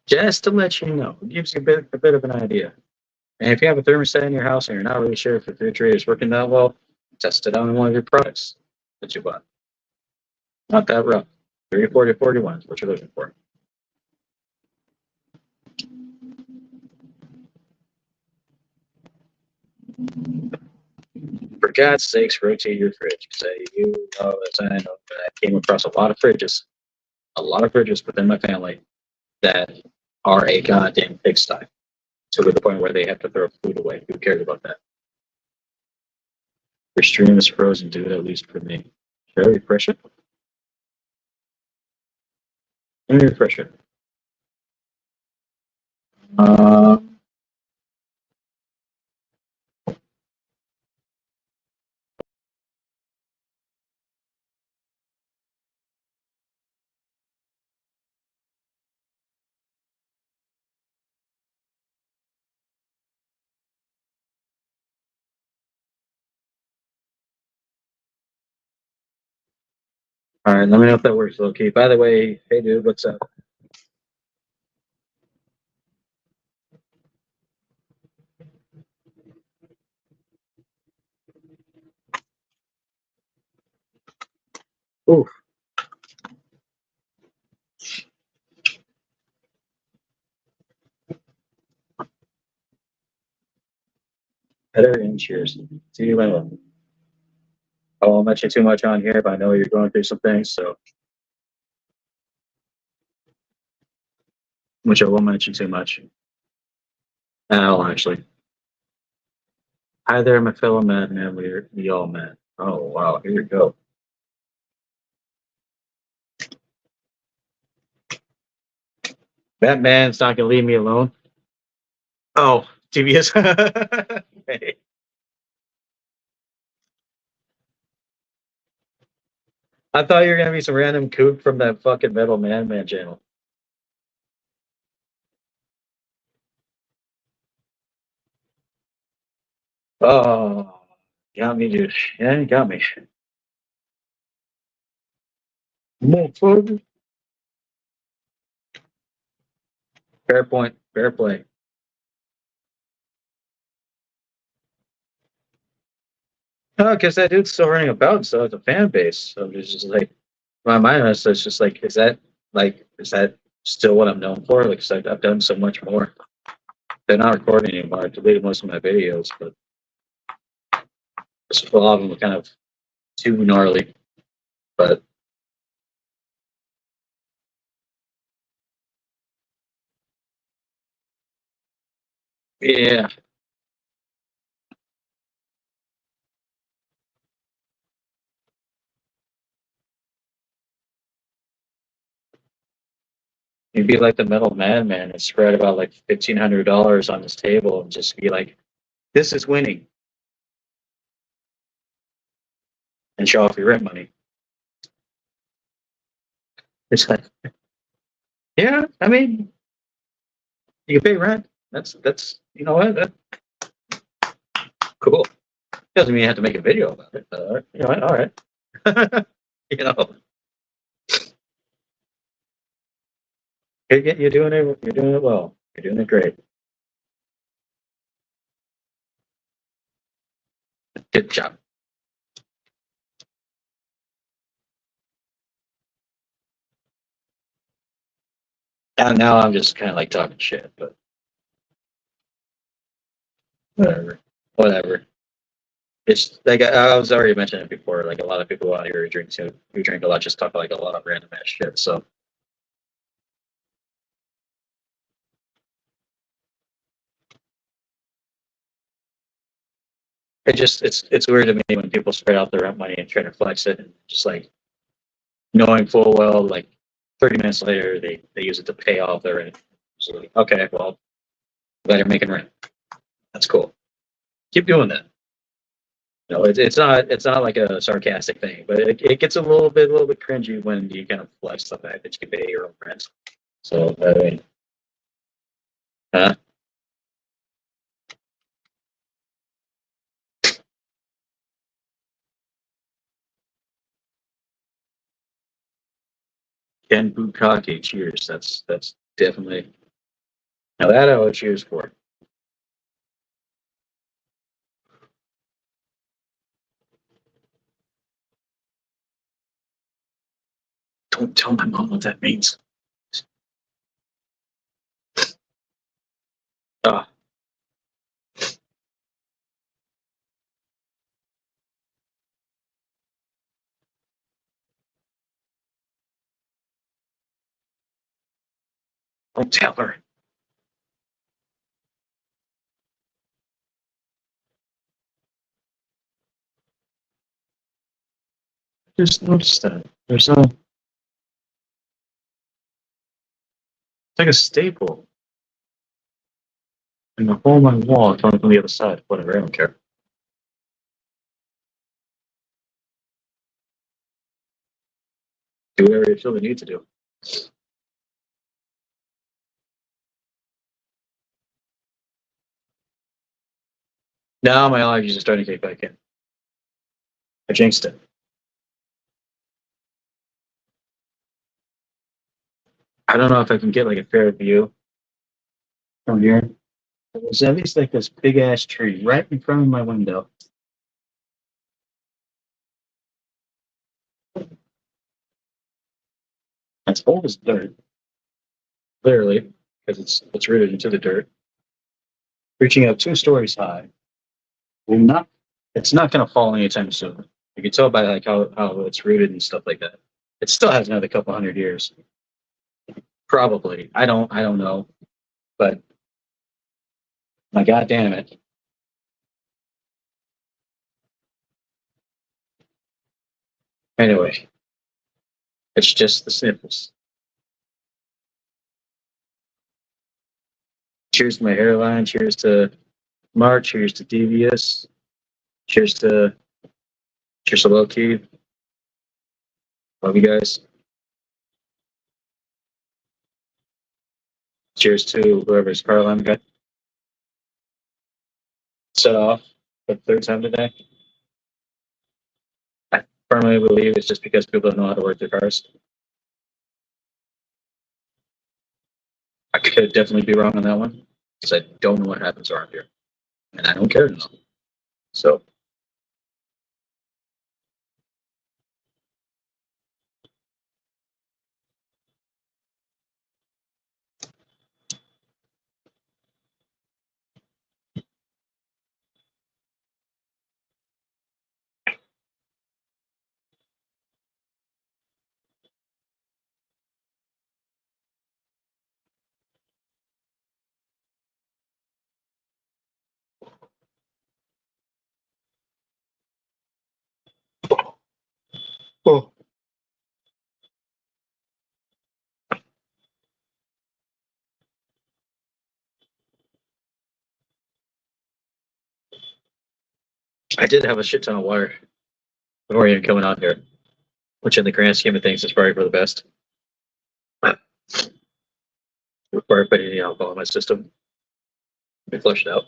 just to let you know, it gives you a bit of an idea. And if you have a thermostat in your house and you're not really sure if the refrigerator is working that well, test it out on one of your products that you bought. Not that rough. 34 to 41 is what you're looking for. For God's sakes, rotate your fridge. Say, you know, as I know, I came across a lot of fridges within my family that are a goddamn pigsty. To the point where they have to throw food away. Who cares about that? Your stream is frozen, dude, at least for me. Should I refresh it? Let me refresh it. All right, let me know if that works, Loki. By the way, hey, dude, what's up? Ooh. Better and cheers. See you later. I won't mention too much on here, but I know you're going through some things, so which I won't mention too much. I'll actually. Hi there, my fellow madman. We all met. Oh wow, here you go. That man's not gonna leave me alone. Oh, TVS. Hey. I thought you were gonna be some random kook from that fucking Metal Man channel. Oh, got me, dude. Yeah, you got me. Motherfucker. Fair point. Fair play. No, because that dude's still running about, so it's a fan base. So it's just like my mind is just like is that still what I'm known for? Like, 'cause I've done so much more. They're not recording anymore. I deleted most of my videos, but a lot of them were kind of too gnarly. But yeah, you'd be like the Metal Madman and spread about like $1,500 on this table and just be like, "This is winning," and show off your rent money. It's like, yeah, I mean, you can pay rent. That's you know what? That's cool. Doesn't mean you have to make a video about it. You know what? All right. You know, you're doing it. You're doing it well. You're doing it great. Good job. And now I'm just kind of like talking shit, but whatever, whatever. It's like I was already mentioning it before. Like a lot of people out here who drink a lot, just talk like a lot of random ass shit. So it's weird to me when people spread out their rent money and try to flex it, and just like knowing full well, like 30 minutes later, they use it to pay off their rent. So like, okay, well, glad you're making rent. That's cool. Keep doing that. No, it's not like a sarcastic thing, but it gets a little bit cringy when you kind of flex the fact that you can pay your own rent. So I mean, uh, Ken Bukake, cheers. That's definitely now that I would cheers for. Don't tell my mom what that means. Ah, don't tell her. Just noticed that there's a it's like a staple in the hole in my wall coming from the other side. Whatever, I don't care. Do whatever you feel the need to do. Now my allergies are starting to kick back in. I jinxed it. I don't know if I can get like a fair view from here. There's at least like this big ass tree right in front of my window. It's old as dirt, literally, because it's rooted into the dirt, reaching out 2 stories high. Will not it's not gonna fall anytime soon. You can tell by like how it's rooted and stuff like that. It still has another couple 100 years. Probably. I don't know. But my god damn it. Anyway, it's just the sniffles. Cheers to my hairline, cheers to Mark, cheers to Devious, cheers to low key. Love you guys. Cheers to whoever's Carlin got set off for the third time today. I firmly believe it's just because people don't know how to work their cars. I could definitely be wrong on that one because I don't know what happens around here, and I don't care to know. So, oh, I did have a shit ton of water before even coming out here, which in the grand scheme of things is probably for the best. Before I put any alcohol in my system, be flushed out.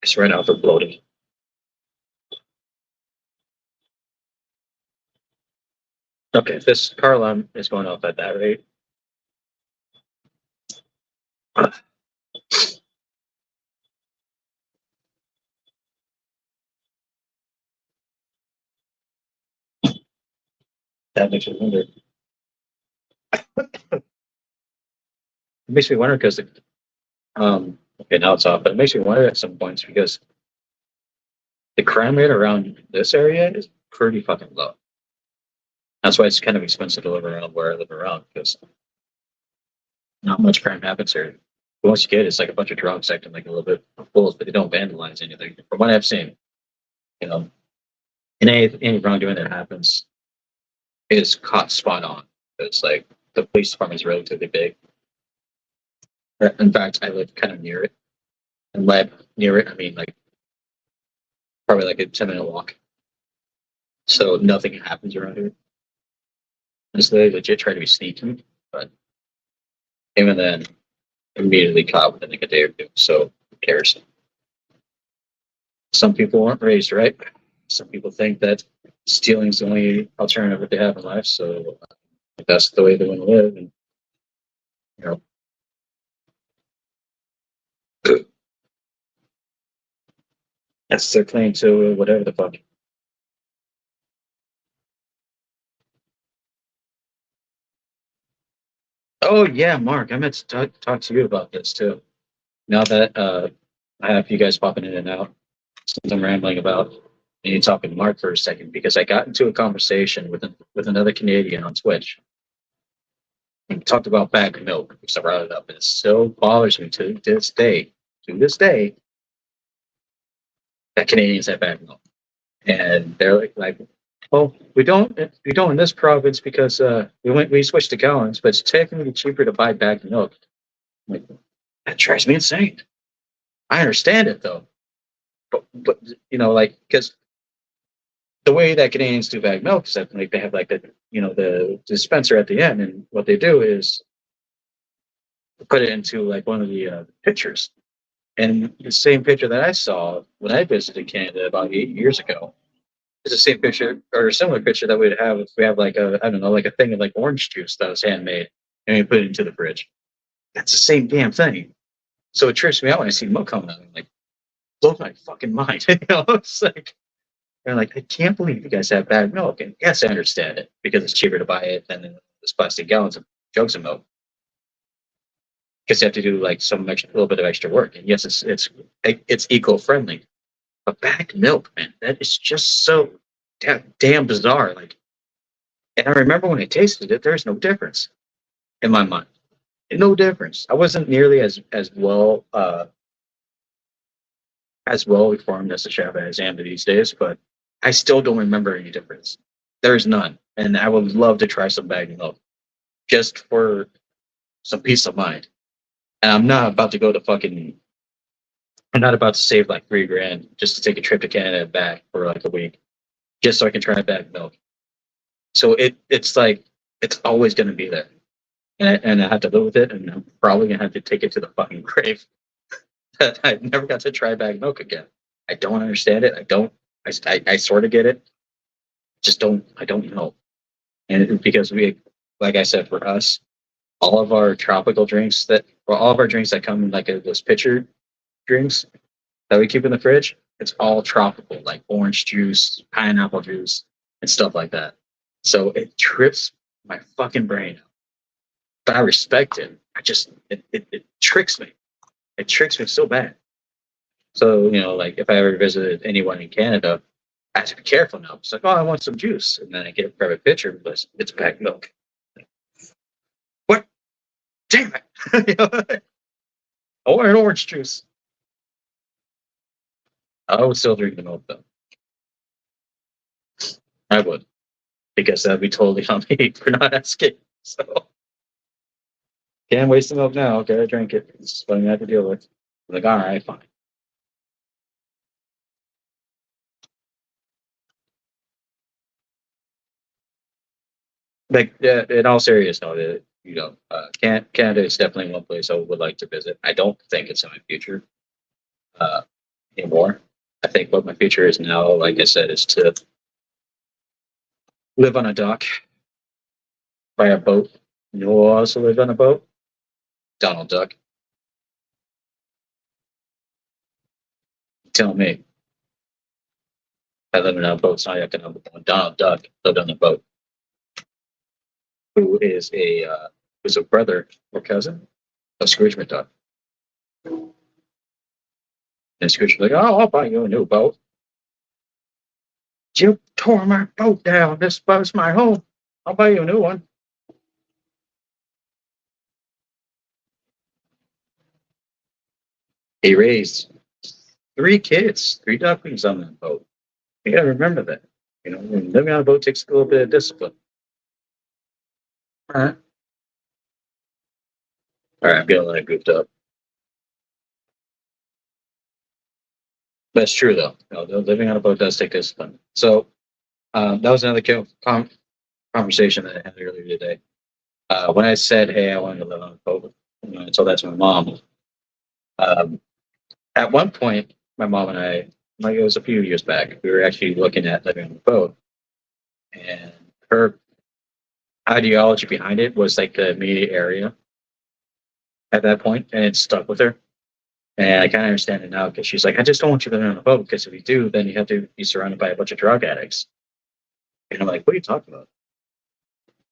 It's right out for bloating. Okay, if this car alarm is going off at that rate, That makes me wonder. It makes me wonder because, okay, now it's off, but it makes me wonder at some points because the crime rate around this area is pretty fucking low. That's why it's kind of expensive to live around where I live around because not much crime happens here. But once you get it, it's like a bunch of drunks acting like a little bit of fools, but they don't vandalize anything. From what I've seen, you know, and any wrongdoing that happens is caught spot on. It's like the police department is relatively big. In fact, I live kind of near it. And by near it, I mean like probably like a 10-minute walk. So nothing happens around here. Unless they legit try to be sneaky, but even then, immediately caught within like a day or two. So who cares? Some people weren't raised right. Some people think that stealing is the only alternative that they have in life. So that's the way they want to live. And you know, that's their claim to whatever the fuck. Oh yeah, Mark, I meant to talk to you about this too. Now that I have you guys popping in and out, since I'm rambling about, and you talking to Mark for a second, because I got into a conversation with another Canadian on Twitch. And talked about bag milk, because I brought it up, and it still bothers me to this day. To this day, that Canadians have bag milk, and they're like, well, we don't in this province because we switched to gallons, but it's technically cheaper to buy bagged milk. I'm like, that drives me insane. I understand it though, but like because the way that Canadians do bagged milk is that like they have like the dispenser at the end, and what they do is put it into like one of the pitchers. And the same picture that I saw when I visited Canada about 8 years ago is the same picture or a similar picture that we'd have if we have like I don't know, like a thing of like orange juice that was handmade and we put it into the fridge. That's the same damn thing. So it trips me out when I see milk coming out. I'm like, blows my fucking mind. It's like they're like, I can't believe you guys have bad milk. And yes, I understand it because it's cheaper to buy it than in this plastic gallons of jugs of milk. Because you have to do like some extra, little bit of extra work. And yes, it's eco friendly. But bagged milk, man, that is just so damn bizarre. Like, and I remember when I tasted it, there's no difference in my mind. No difference. I wasn't nearly as well informed as the chef as I am these days, but I still don't remember any difference. There's none, and I would love to try some bagged milk just for some peace of mind. And I'm not about to go to fucking. I'm not about to save like $3,000 just to take a trip to Canada and back for like a week, just so I can try bagged milk. So it's like it's always going to be there, and I have to live with it, and I'm probably gonna have to take it to the fucking grave. I never got to try bagged milk again. I don't understand it. I don't. I sort of get it. Just don't. I don't know. And because like I said, for us, all of our tropical drinks all of our drinks that come in like those pitcher drinks that we keep in the fridge, it's all tropical, like orange juice, pineapple juice, and stuff like that. So it trips my fucking brain out. But I respect it. It tricks me. It tricks me so bad. So, like if I ever visited anyone in Canada, I have to be careful now. It's like, oh, I want some juice. And then I get a private pitcher, but it's packed milk. What? Damn it. I want an orange juice. I would still drink the milk though. I would. Because that'd be totally on me for not asking. So can't waste the milk now. Gotta drink it. It's what I have to deal with. I'm like, all right, fine. Like, yeah, in all seriousness, no, Canada is definitely one place I would like to visit. I don't think it's in my future uh, anymore. I think what my future is now, like I said, is to live on a dock, buy a boat. You know who also live on a boat? Donald Duck. Tell me. I live in a boat, so I can have one. Donald Duck lived on the boat. who is a brother or cousin of Scrooge McDuck. And Scrooge was like, "Oh, I'll buy you a new boat. You tore my boat down. This boat's my home. I'll buy you a new one." He raised 3 kids, 3 ducklings on that boat. You gotta remember that. You know, living on a boat takes a little bit of discipline. All right. All right, I'm getting a little goofed up. That's true, though. You know, living on a boat does take discipline. So that was another conversation that I had earlier today. When I said, "Hey, I wanted to live on a boat," you know, I told that to my mom. Um, at one point, my mom and I, like it was a few years back, we were actually looking at living on a boat, and her ideology behind it was like the immediate area at that point, and it stuck with her. And I kind of understand it now because she's like, "I just don't want you living on a boat because if you do, then you have to be surrounded by a bunch of drug addicts." And I'm like, "What are you talking about?"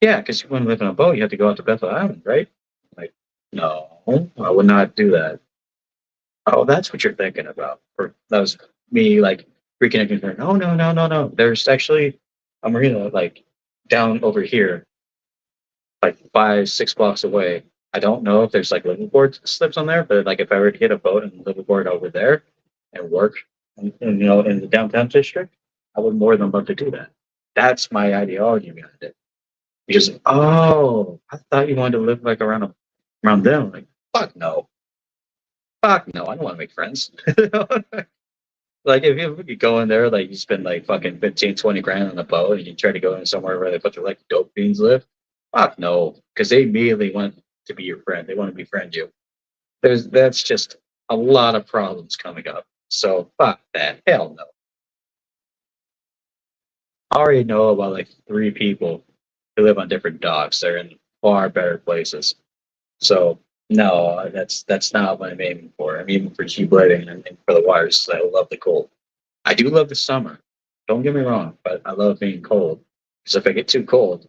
"Yeah, because when you live on a boat, you have to go out to Bethel Island, right?" I'm like, "No, I would not do that." "Oh, that's what you're thinking about." Or that was me like reconnecting with her. "No, no, no, no, no. There's actually a marina like down over here, like 5, 6 blocks away. I don't know if there's like liveaboard slips on there, but like if I were to get a boat and liveaboard over there and work, you know, in the downtown district, I would more than love to do that." That's my ideology behind it. Because oh, I thought you wanted to live like around them. Like fuck no, fuck no, I don't want to make friends. Like if you go in there, like you spend like fucking 15, 20 grand on a boat and you try to go in somewhere where they put their like dope fiends live, fuck no. Because they immediately want to be your friend. They want to befriend you. That's just a lot of problems coming up. So fuck that. Hell no. I already know about like 3 people who live on different docks. They're in far better places. So no, that's not what I'm aiming for. I'm aiming for cheap living and I'm aiming for the waters. I love the cold. I do love the summer. Don't get me wrong, but I love being cold. Because if I get too cold,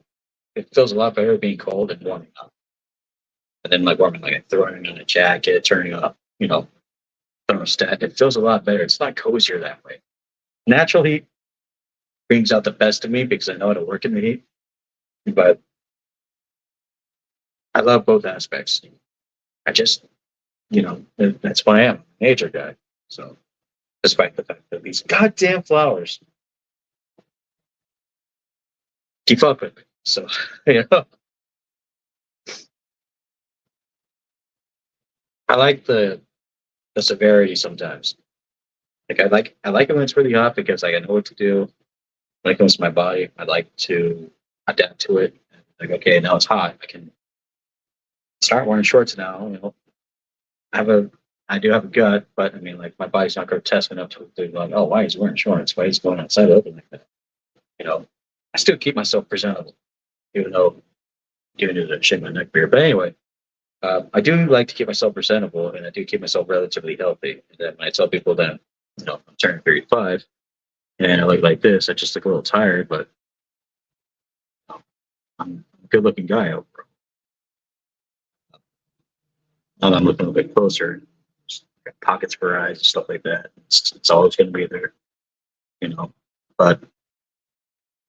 it feels a lot better being cold and warming up. And then like warming, like throwing on a jacket, turning up, you know, thermostat. It feels a lot better. It's not cozier that way. Natural heat brings out the best of me because I know how to work in the heat. But I love both aspects. I just, you know, that's what I am, nature guy. So despite the fact that these goddamn flowers keep up with me. So, you know, I like the severity sometimes. Like I like it when it's really hot because like, I know what to do when it comes to my body. I like to adapt to it. Like okay, now it's hot. I can start wearing shorts now. You know, I have a I do have a gut, but I mean like my body's not grotesque enough to be like, oh, why is he wearing shorts? Why is he going outside open like that? You know, I still keep myself presentable, even though giving it a shake my neck beer. But anyway, I do like to keep myself presentable, and I do keep myself relatively healthy. And then when I tell people that you know I'm turning 35 and I look like this, I just look a little tired, but I'm a good-looking guy. I'm looking a bit closer, pockets for eyes, and stuff like that. It's always going to be there, you know. But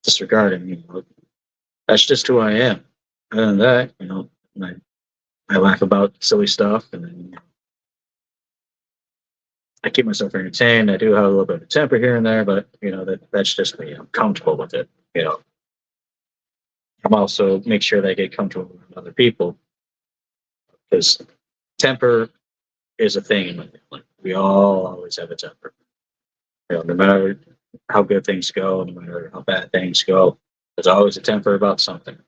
disregarding, you know, that's just who I am. Other than that, you know, I laugh about silly stuff, and then you know, I keep myself entertained. I do have a little bit of temper here and there, but you know that's just me. I'm comfortable with it. You know, I'm also make sure that I get comfortable with other people because temper is a thing in my family. We all always have a temper. You know, no matter how good things go, no matter how bad things go, there's always a temper about something.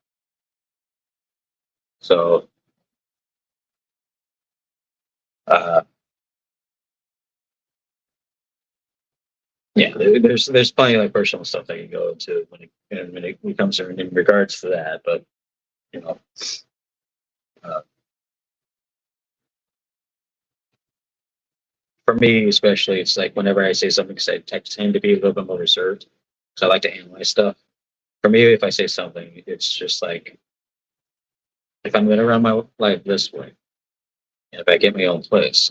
So, uh, yeah, there's plenty of like personal stuff that can go into when it comes to in regards to that. But you know, uh, for me especially, it's like whenever I say something, because I tend to be a little bit more reserved, because I like to analyze stuff. For me, if I say something, it's just like if I'm going to run my life this way, and if I get my own place,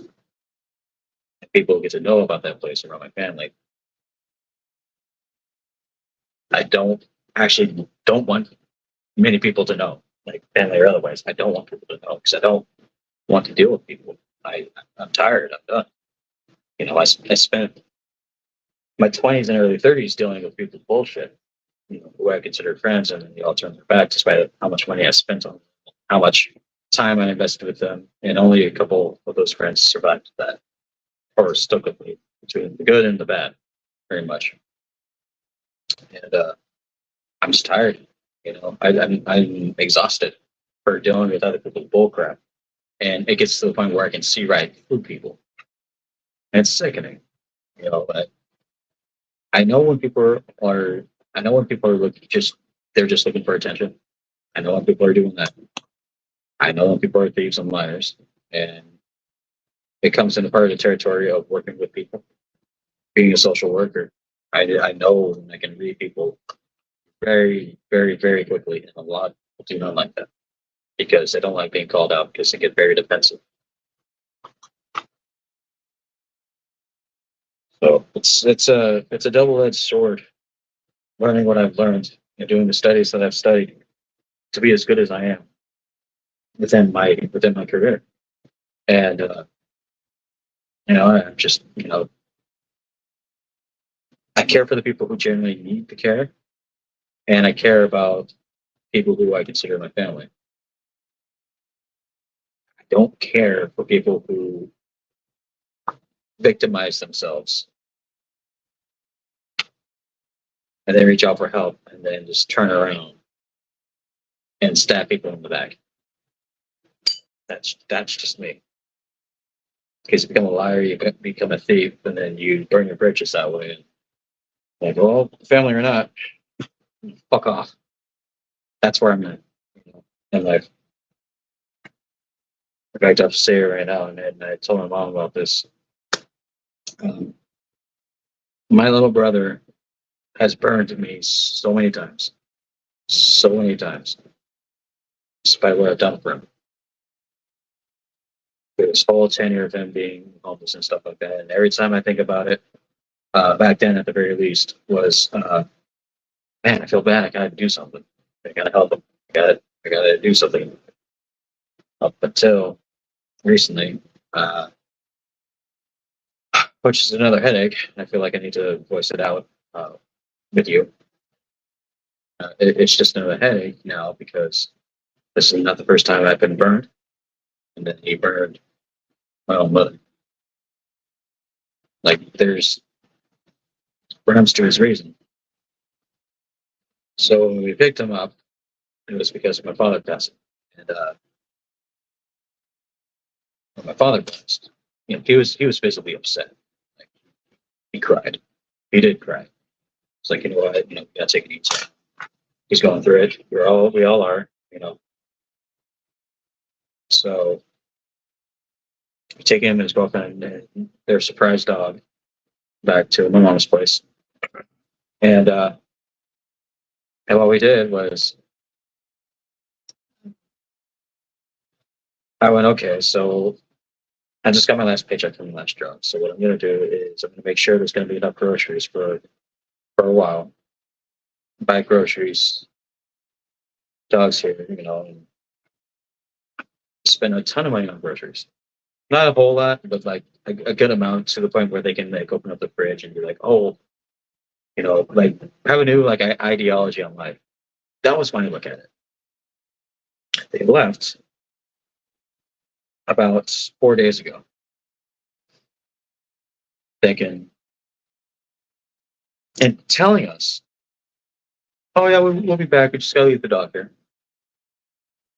and people get to know about that place around my family, I don't want many people to know, like family or otherwise. I don't want people to know because I don't want to deal with people. I'm tired. I'm done. I spent my 20s and early 30s dealing with people's bullshit, who I consider friends, and they all turn their back despite how much money I spent on them, how much time I invested with them, and only a couple of those friends survived that or stuck with me between the good and the bad, very much. And I'm just tired. I'm exhausted for dealing with other people's bullcrap, and it gets to the point where I can see right through people, and it's sickening. But I know when people are, I know when people are they're just looking for attention. I know when people are doing that. I know when people are thieves and liars, and it comes into part of the territory of working with people, being a social worker. I know and I can read people very, very, very quickly, and a lot of people do not like that because they don't like being called out because they get very defensive. So it's a double-edged sword. Learning what I've learned and doing the studies that I've studied to be as good as I am within my career, and I'm just I care for the people who genuinely need the care, and I care about people who I consider my family. I don't care for people who victimize themselves and then reach out for help and then just turn around and stab people in the back. That's just me. Because you become a liar, you become a thief, and then you burn your bridges that way. And like, well, family or not, fuck off. That's where I'm at in life. In fact, I have to say it right now, and I told my mom about this. Um, my little brother has burned me so many times, despite what I've done for him. This whole tenure of him being homeless and stuff like that. And every time I think about it, back then at the very least, was man, I feel bad. I gotta do something. I gotta help him. I gotta do something. Up until recently, which is another headache. I feel like I need to voice it out with you. It's just another headache now because this is not the first time I've been burned, and then he burned my own mother. Like there's rhymes to his reason. So when we picked him up, it was because of my father passing. And when my father passed, he was visibly upset. Like he cried. He did cry. It's like, what, we gotta take it easy. He's going through it. We all are. So we take him and his girlfriend and their surprise dog back to my mom's place. And what we did was I went, okay, so I just got my last paycheck from the last job. So what I'm gonna do is I'm gonna make sure there's gonna be enough groceries for a while. Buy groceries, dogs here, and spend a ton of money on groceries. Not a whole lot, but like a good amount to the point where they can like open up the fridge and be like, oh, like have a new like ideology on life. That was my look at it. They left about 4 days ago, thinking and telling us, "Oh yeah, we'll be back. We just gotta leave the dog here."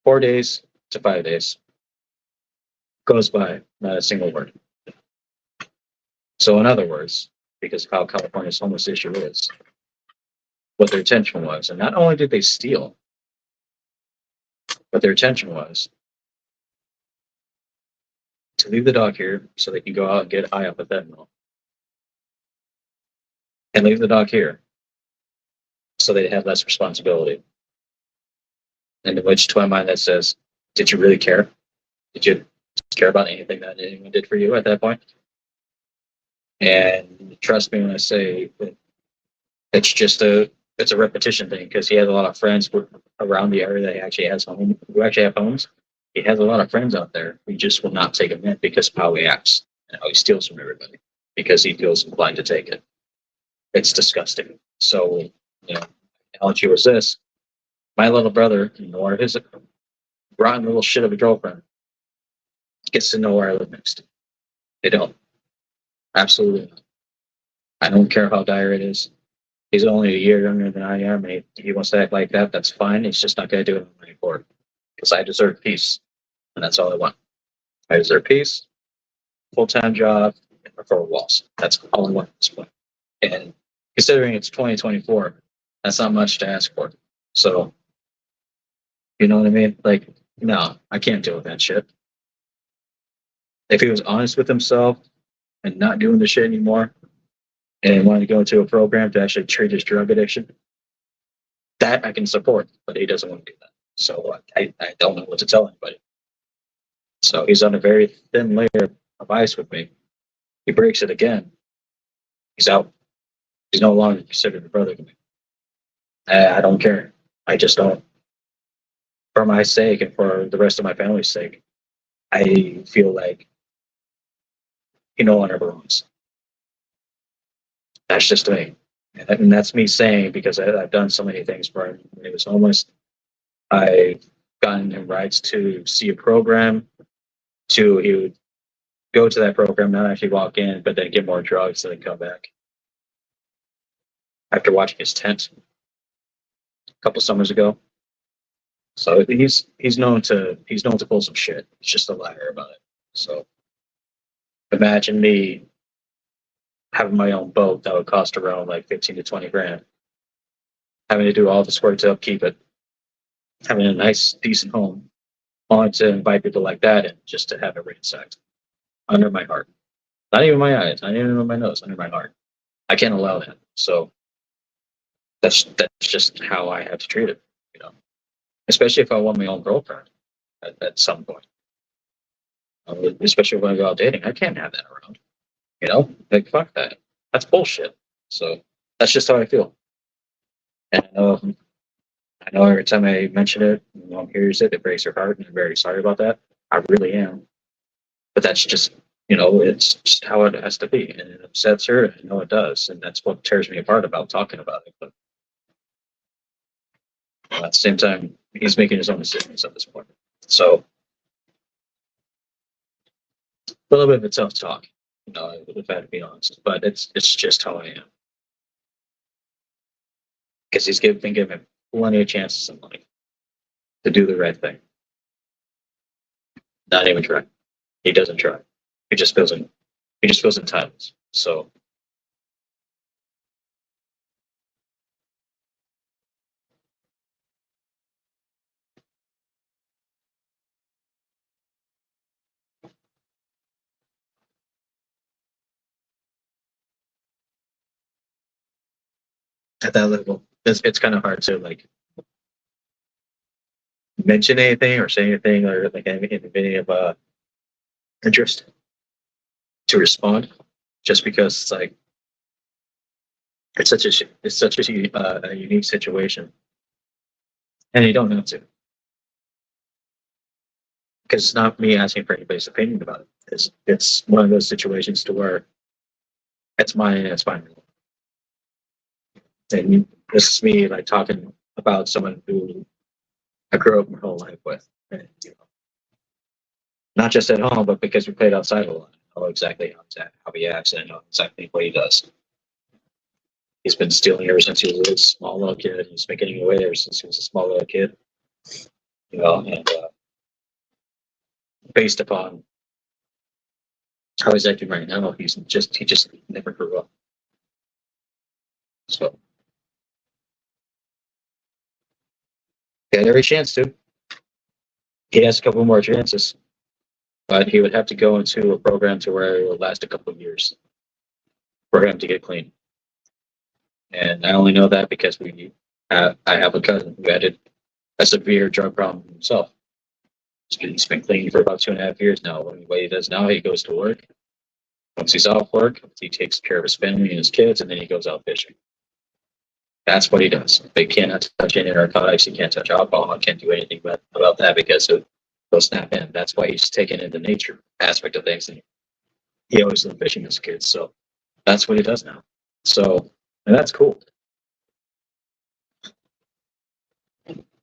4 days to 5 days goes by, not a single word. So in other words, because of how California's homeless issue is, what their intention was, and not only did they steal, but their intention was to leave the dog here so they can go out and get high up at fentanyl, and leave the dog here so they have less responsibility. And in which, to my mind, that says Did you really care? Did you care about anything that anyone did for you at that point? And trust me when I say that it's just it's a repetition thing because he has a lot of friends around the area that he actually has home who actually have homes. He has a lot of friends out there who just will not take him in because of how he acts and how he steals from everybody because he feels inclined to take it. It's disgusting. So, you know, analogy was this: my little brother, or his rotten little shit of a girlfriend, gets to know where I live next. They don't. Absolutely not. I don't care how dire it is. He's only a year younger than I am, and he wants to act like that. That's fine. He's just not going to do it on my accord because I deserve peace, and that's all I want. I deserve peace, full-time job, and my four walls. That's all I want at this point. And considering it's 2024, that's not much to ask for. So, you know what I mean? Like, no, I can't deal with that shit. If he was honest with himself and not doing the shit anymore, and wanted to go into a program to actually treat his drug addiction, that I can support, but he doesn't want to do that. So I don't know what to tell anybody. So he's on a very thin layer of ice with me. He breaks it again, he's out. He's no longer considered a brother to me. I don't care. I just don't. For my sake and for the rest of my family's sake, I feel like he no longer belongs. That's just me. And that's me saying because I've done so many things for him when he was homeless. I've gotten him rights to see a program, to he would go to that program, not actually walk in, but then get more drugs and then come back. After watching his tent a couple summers ago. So he's known to pull some shit. He's just a liar about it. So imagine me having my own boat that would cost around like 15 to 20 grand, having to do all this work to upkeep it, having a nice, decent home, wanting to invite people like that in just to have it ransacked under my heart. Not even my eyes, not even my nose, under my heart. I can't allow that. So that's just how I have to treat it, you know. Especially if I want my own girlfriend at some point. Especially when I go out dating, I can't have that around. You know, like fuck that. That's bullshit. So that's just how I feel. And I know every time I mention it, mom hears it, it breaks her heart, and I'm very sorry about that. I really am. But that's just, you know, it's just how it has to be, and it upsets her. I know it does, and that's what tears me apart about talking about it. But at the same time, he's making his own decisions at this point. So a little bit of a tough talk, you know, if I had to be honest. But it's just how I am. Because he's been given plenty of chances in life to do the right thing. Not even try. He doesn't try. He just feels entitled. So at that level, it's kind of hard to like mention anything or say anything or like any of interest to respond, just because it's like it's such a unique situation, and you don't have to because it's not me asking for anybody's opinion about it. It's one of those situations to where it's mine and it's mine. And this is me like talking about someone who I grew up my whole life with, and, you know, not just at home, but because we played outside a lot. I know exactly how he acts, and I know exactly what he does. He's been stealing ever since he was a small little kid. He's been getting away ever since he was a small little kid. You know, and based upon how he's acting right now, he just never grew up. So he had every chance to. He has a couple more chances, but he would have to go into a program to where it will last a couple of years for him to get clean. And I only know that because I have a cousin who had a severe drug problem himself. He's been cleaning for about 2.5 years now. What he does now, he goes to work. Once he's off work, he takes care of his family and his kids, and then he goes out fishing. That's what he does. They cannot touch any narcotics. He can't touch alcohol. I can't do anything about that because they'll snap in. That's why he's taken in the nature aspect of things. And he always loved fishing as a kid. So that's what he does now. So, and that's cool.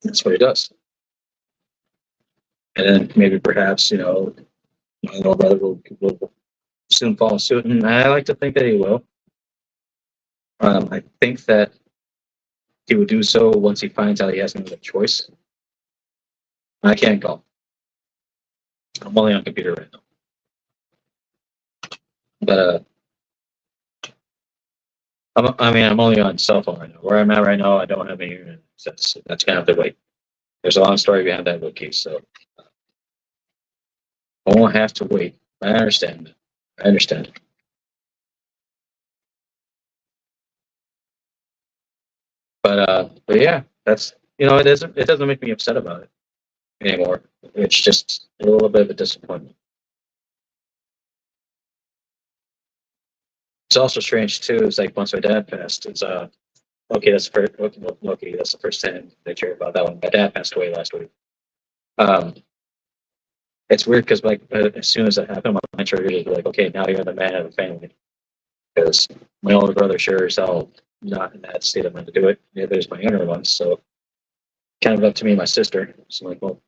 That's what he does. And then maybe perhaps, my little brother will soon follow suit. And I like to think that he will. I think that he would do so once he finds out he has no other choice. I can't go. I'm only on computer right now. But I'm only on cell phone right now. Where I'm at right now, I don't have any internet. That's kind of the way. There's a long story behind that case, so I won't have to wait. I understand. I understand. But yeah, that's it doesn't make me upset about it anymore. It's just a little bit of a disappointment. It's also strange too. It's like once my dad passed, it's okay. That's the first time they care about that one. My dad passed away last week. Um, it's weird because like as soon as that happened, my mind triggered like, okay, now you're the man of the family. Because my older brother sure as hell not in that state of mind to do it. Neither is my younger one. So kind of up to me and my sister. So I'm like, well,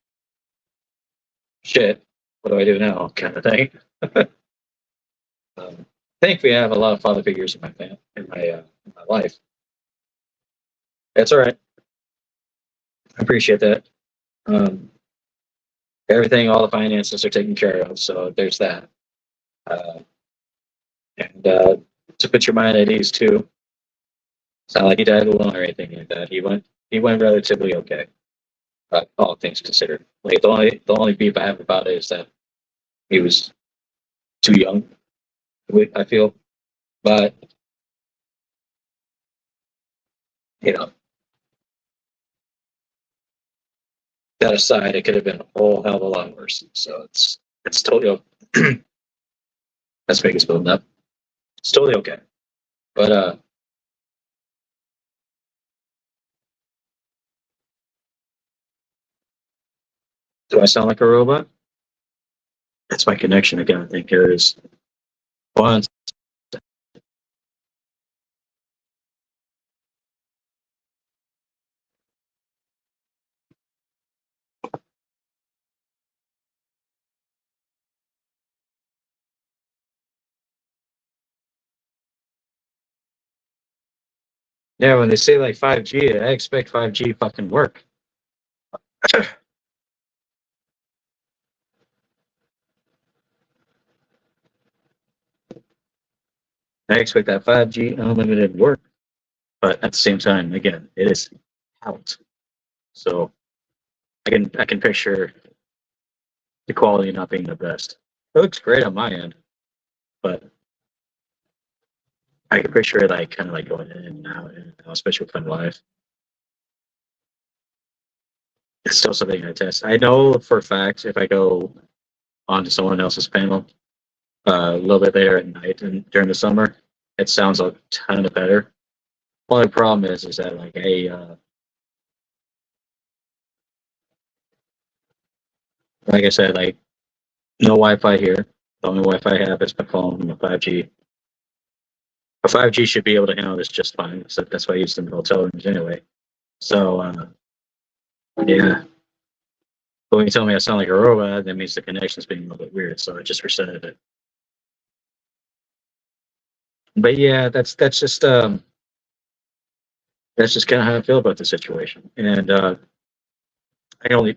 shit, what do I do now? Kind of thing. Thankfully, I have a lot of father figures in my family, in my life. That's all right. I appreciate that. Um, everything, all the finances are taken care of. So there's that. Uh, and to put your mind at ease too. It's not like he died alone or anything like that. He went relatively okay. All things considered. Like the only beef I have about it is that he was too young. I feel, but you know, that aside, it could have been a whole hell of a lot worse. So it's totally that's Vegas building up. It's totally okay. But do I sound like a robot? That's my connection again. I think there is one. Yeah, when they say like 5G, I expect 5G fucking work. I expect that 5G unlimited work, but at the same time, again, it is out. So I can picture the quality not being the best. It looks great on my end, but I can picture it like kind of like going in and out, especially with live. It's still something I test. I know for a fact if I go onto someone else's panel a little bit later at night and during the summer, it sounds a ton better. Only problem is that like I said, like no Wi-Fi here. The only Wi-Fi I have is my phone and the 5G. A 5G should be able to handle this just fine. So that's why I use them in hotel rooms anyway. So yeah. But when you tell me I sound like a robot, that means the connection's being a little bit weird. So I just resetted it. But yeah, that's just kind of how I feel about the situation. And I only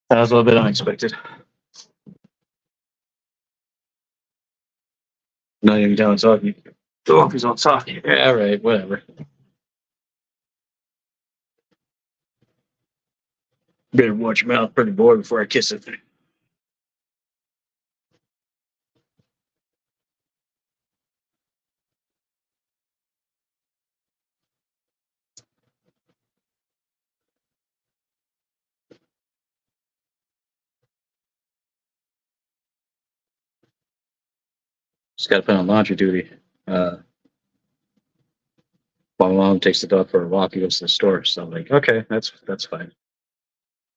That was a little bit unexpected. Not even down talking. Oh, he's on talking. Yeah, right, whatever. Better watch your mouth, pretty boy, before I kiss it. Just got to put on laundry duty. Uh, my mom takes the dog for a walk. He goes to the store. So I'm like, okay, that's fine.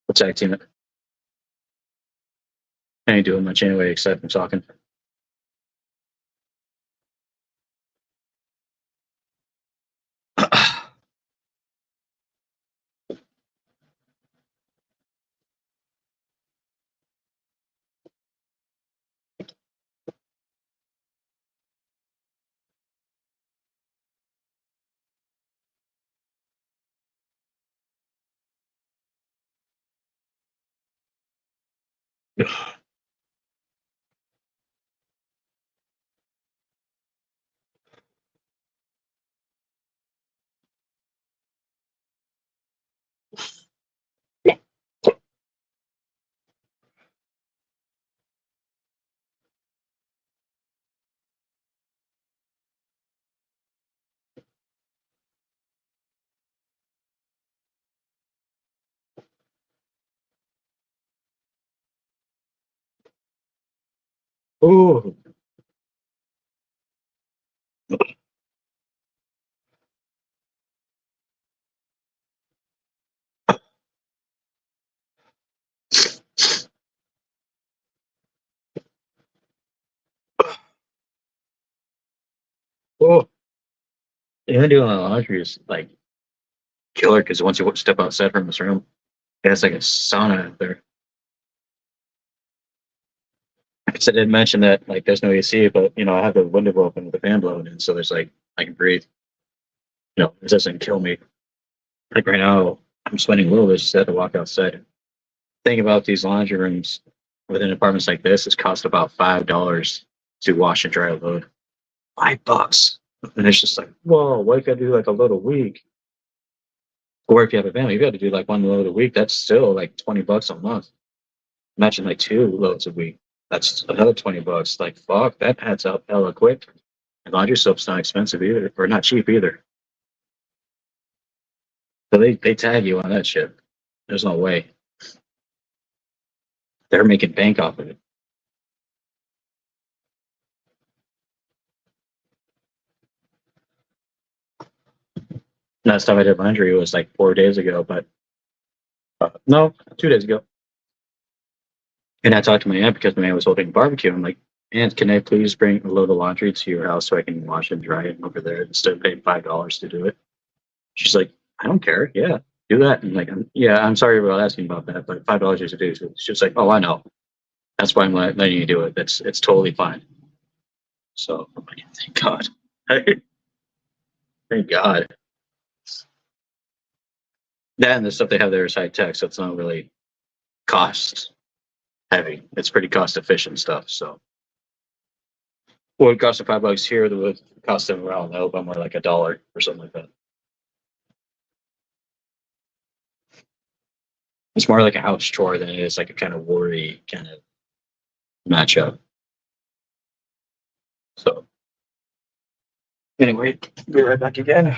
We'll tag team it. I ain't doing much anyway, except I'm talking. Oh, oh. Even doing my laundry is like killer because once you step outside from this room, it's like a sauna out there. I did mention that like there's no AC, but I have the window open with the fan blowing in, so there's like I can breathe. It doesn't kill me. Like right now, I'm sweating a little bit. Just had to walk outside. Thing about these laundry rooms within apartments like this is cost about $5 to wash and dry a load. $5, and it's just like, whoa, why can't I do like a load a week? Or if you have a family, you got to do like one load a week. That's still like $20 a month. Imagine like two loads a week. That's another $20. Like fuck, that adds up hella quick. And laundry soap's not expensive either, or not cheap either. So they tag you on that shit. There's no way they're making bank off of it. Last time I did laundry was like 4 days ago, but no, 2 days ago. And I talked to my aunt because my aunt was holding a barbecue. I'm like, Aunt, can I please bring a load of laundry to your house so I can wash and dry it over there instead of paying $5 to do it? She's like, I don't care. Yeah, do that. And like, yeah, I'm sorry about asking about that, but $5 is a do. So she's like, oh, I know. That's why I'm letting you do it. It's totally fine. So I'm like, thank God. Thank God. That and the stuff they have there is high tech, so it's not really cost heavy. It's pretty cost efficient stuff. So what would cost them $5 here that would cost them around Alabama like $1 or something like that. It's more like a house chore than it is like a kind of worry kind of matchup. So anyway, be right back again.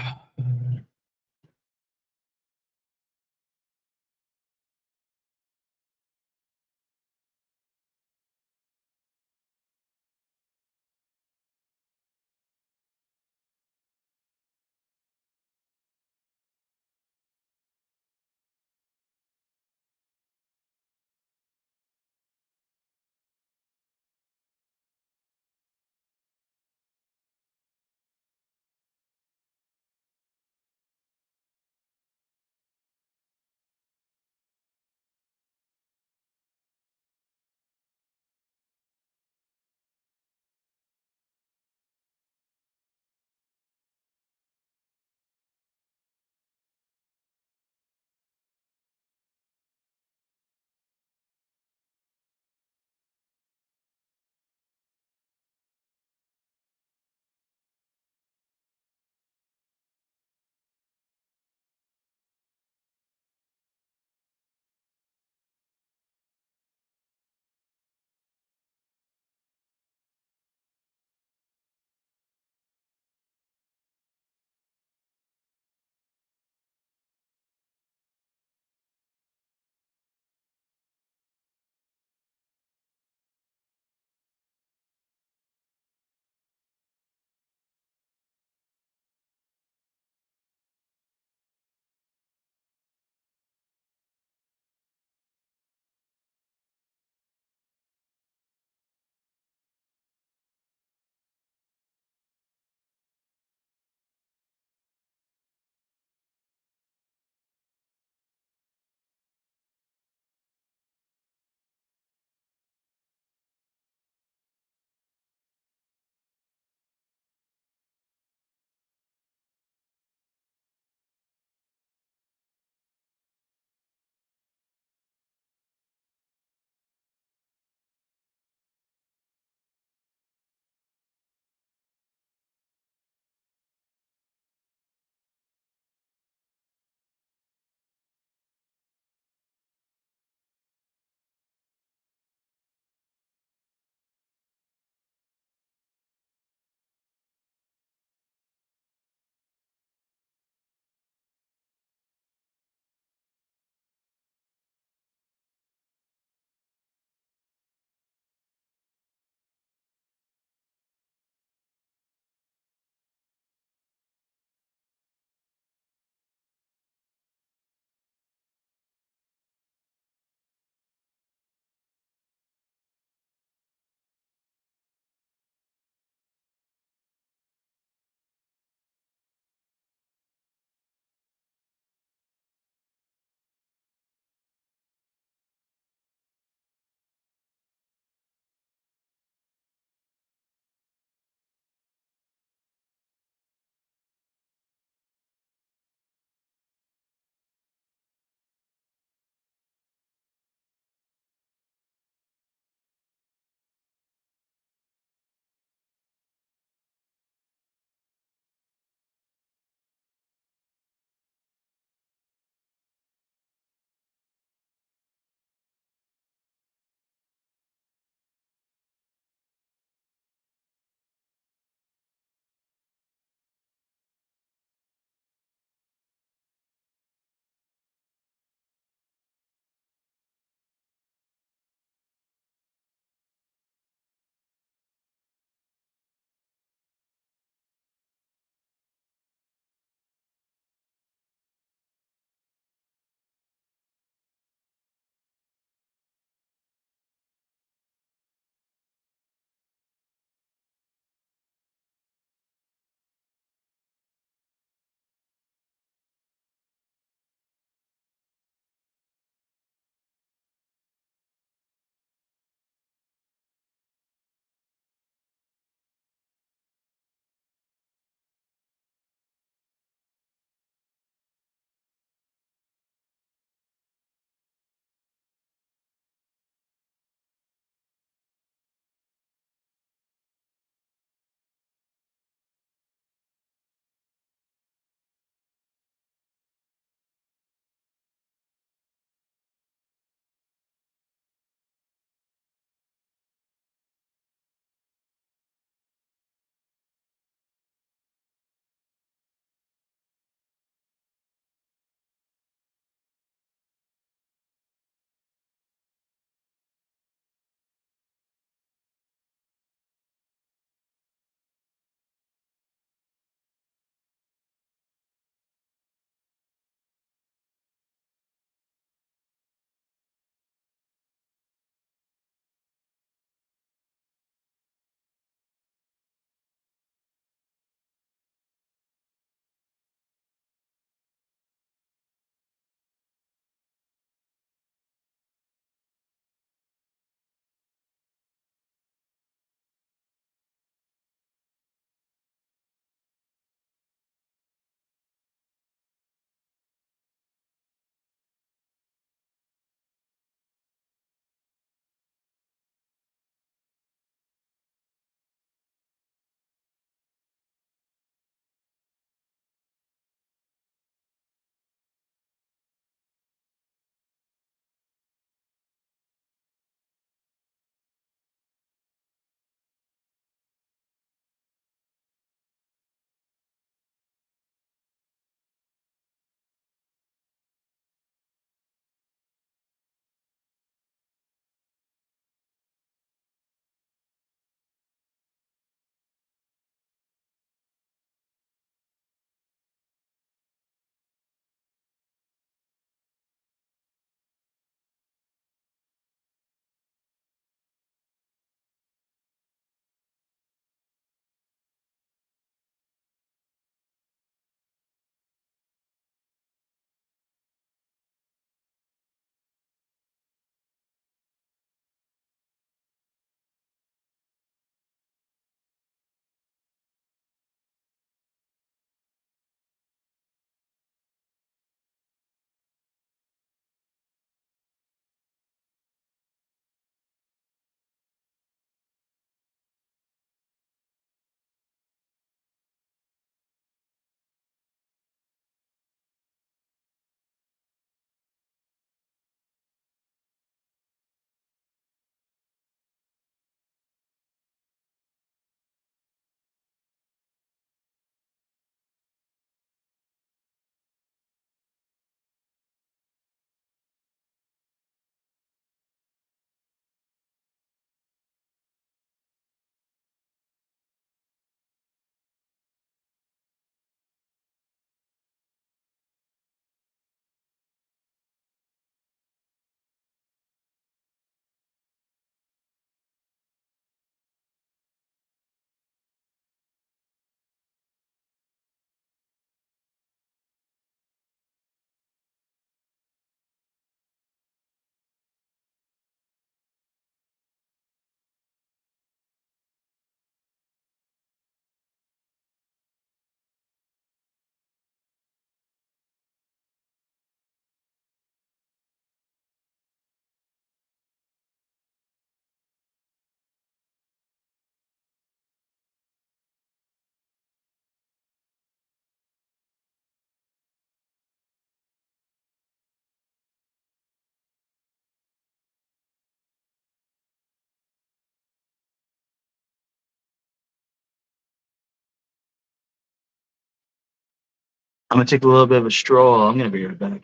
I'm gonna take a little bit of a stroll. I'm gonna be right back.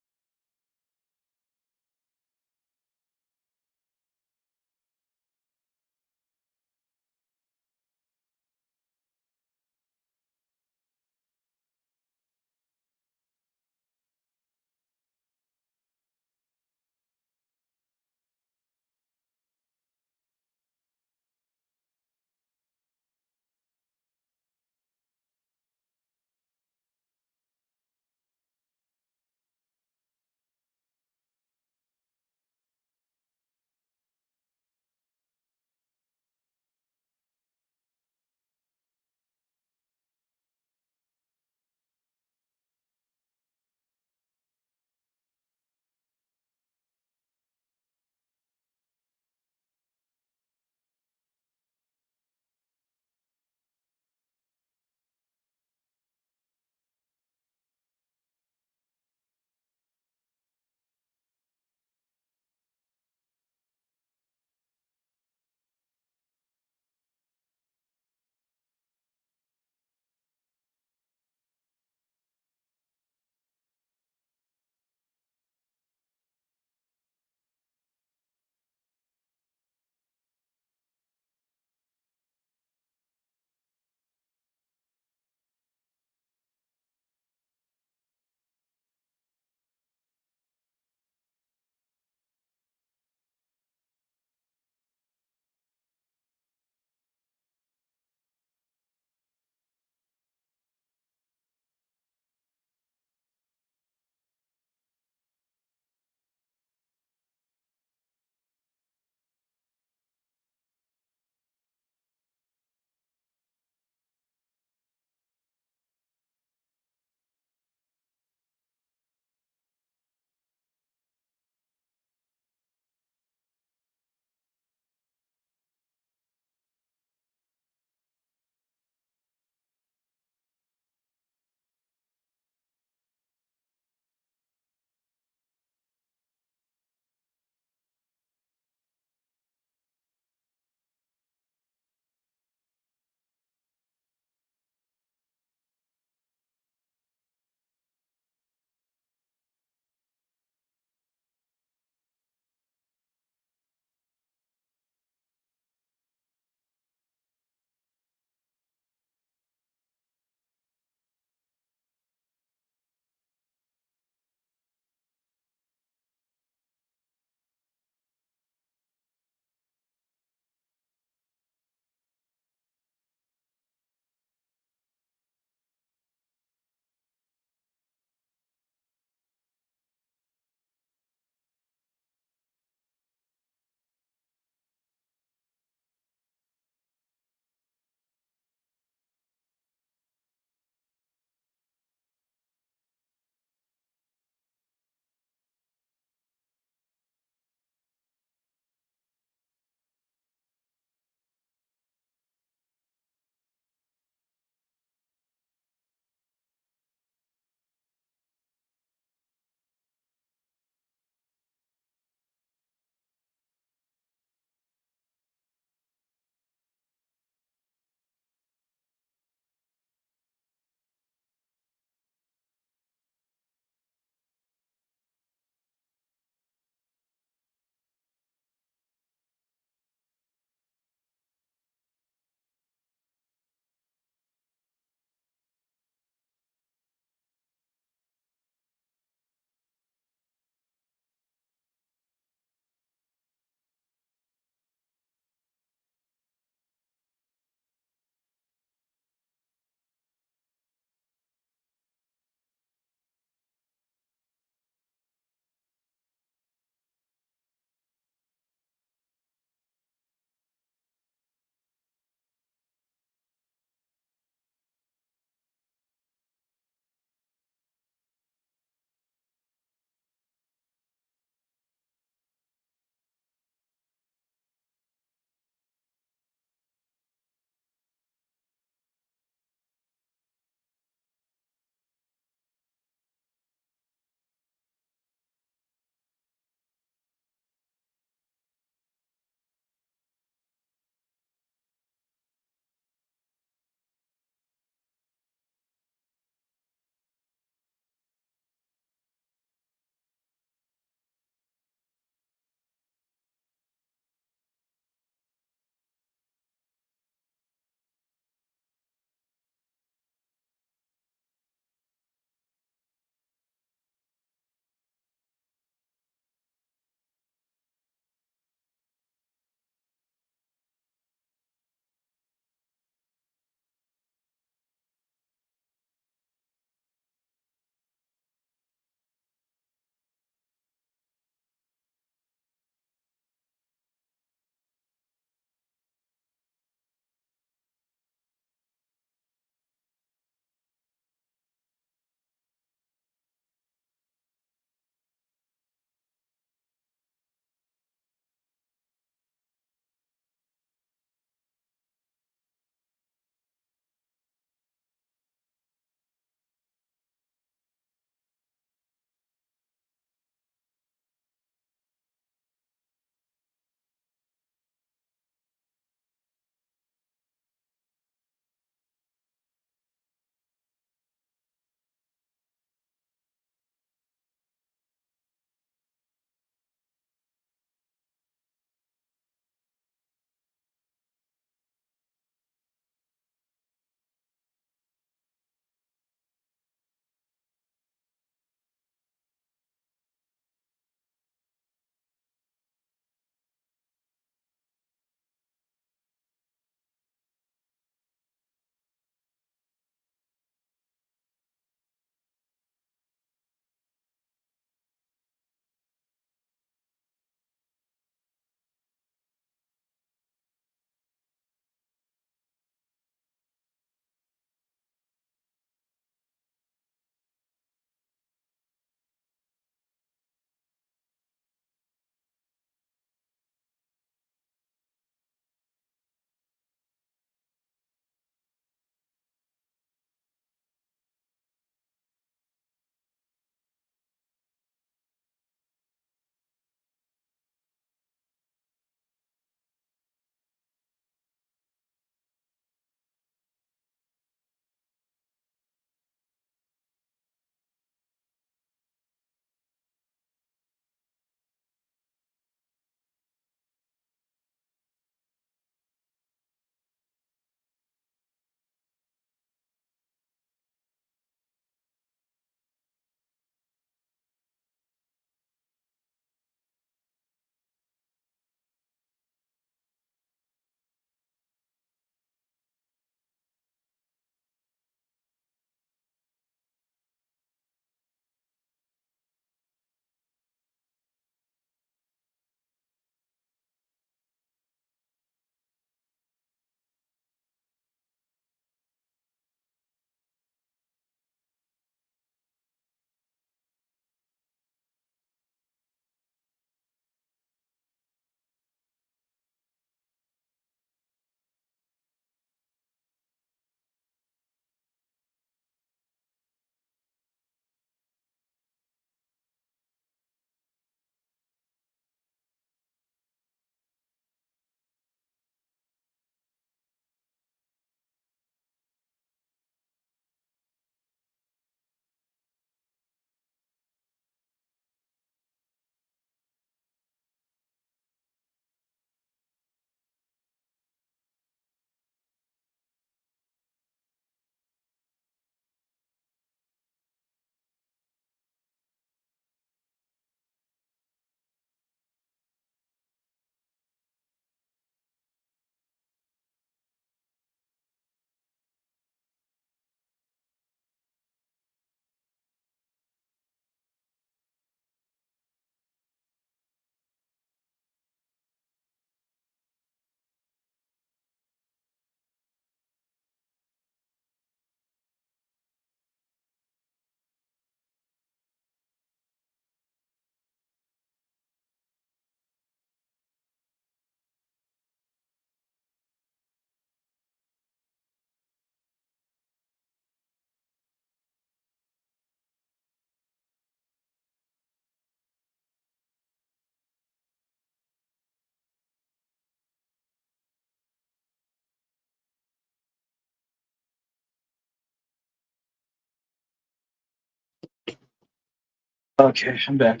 Okay, I'm back.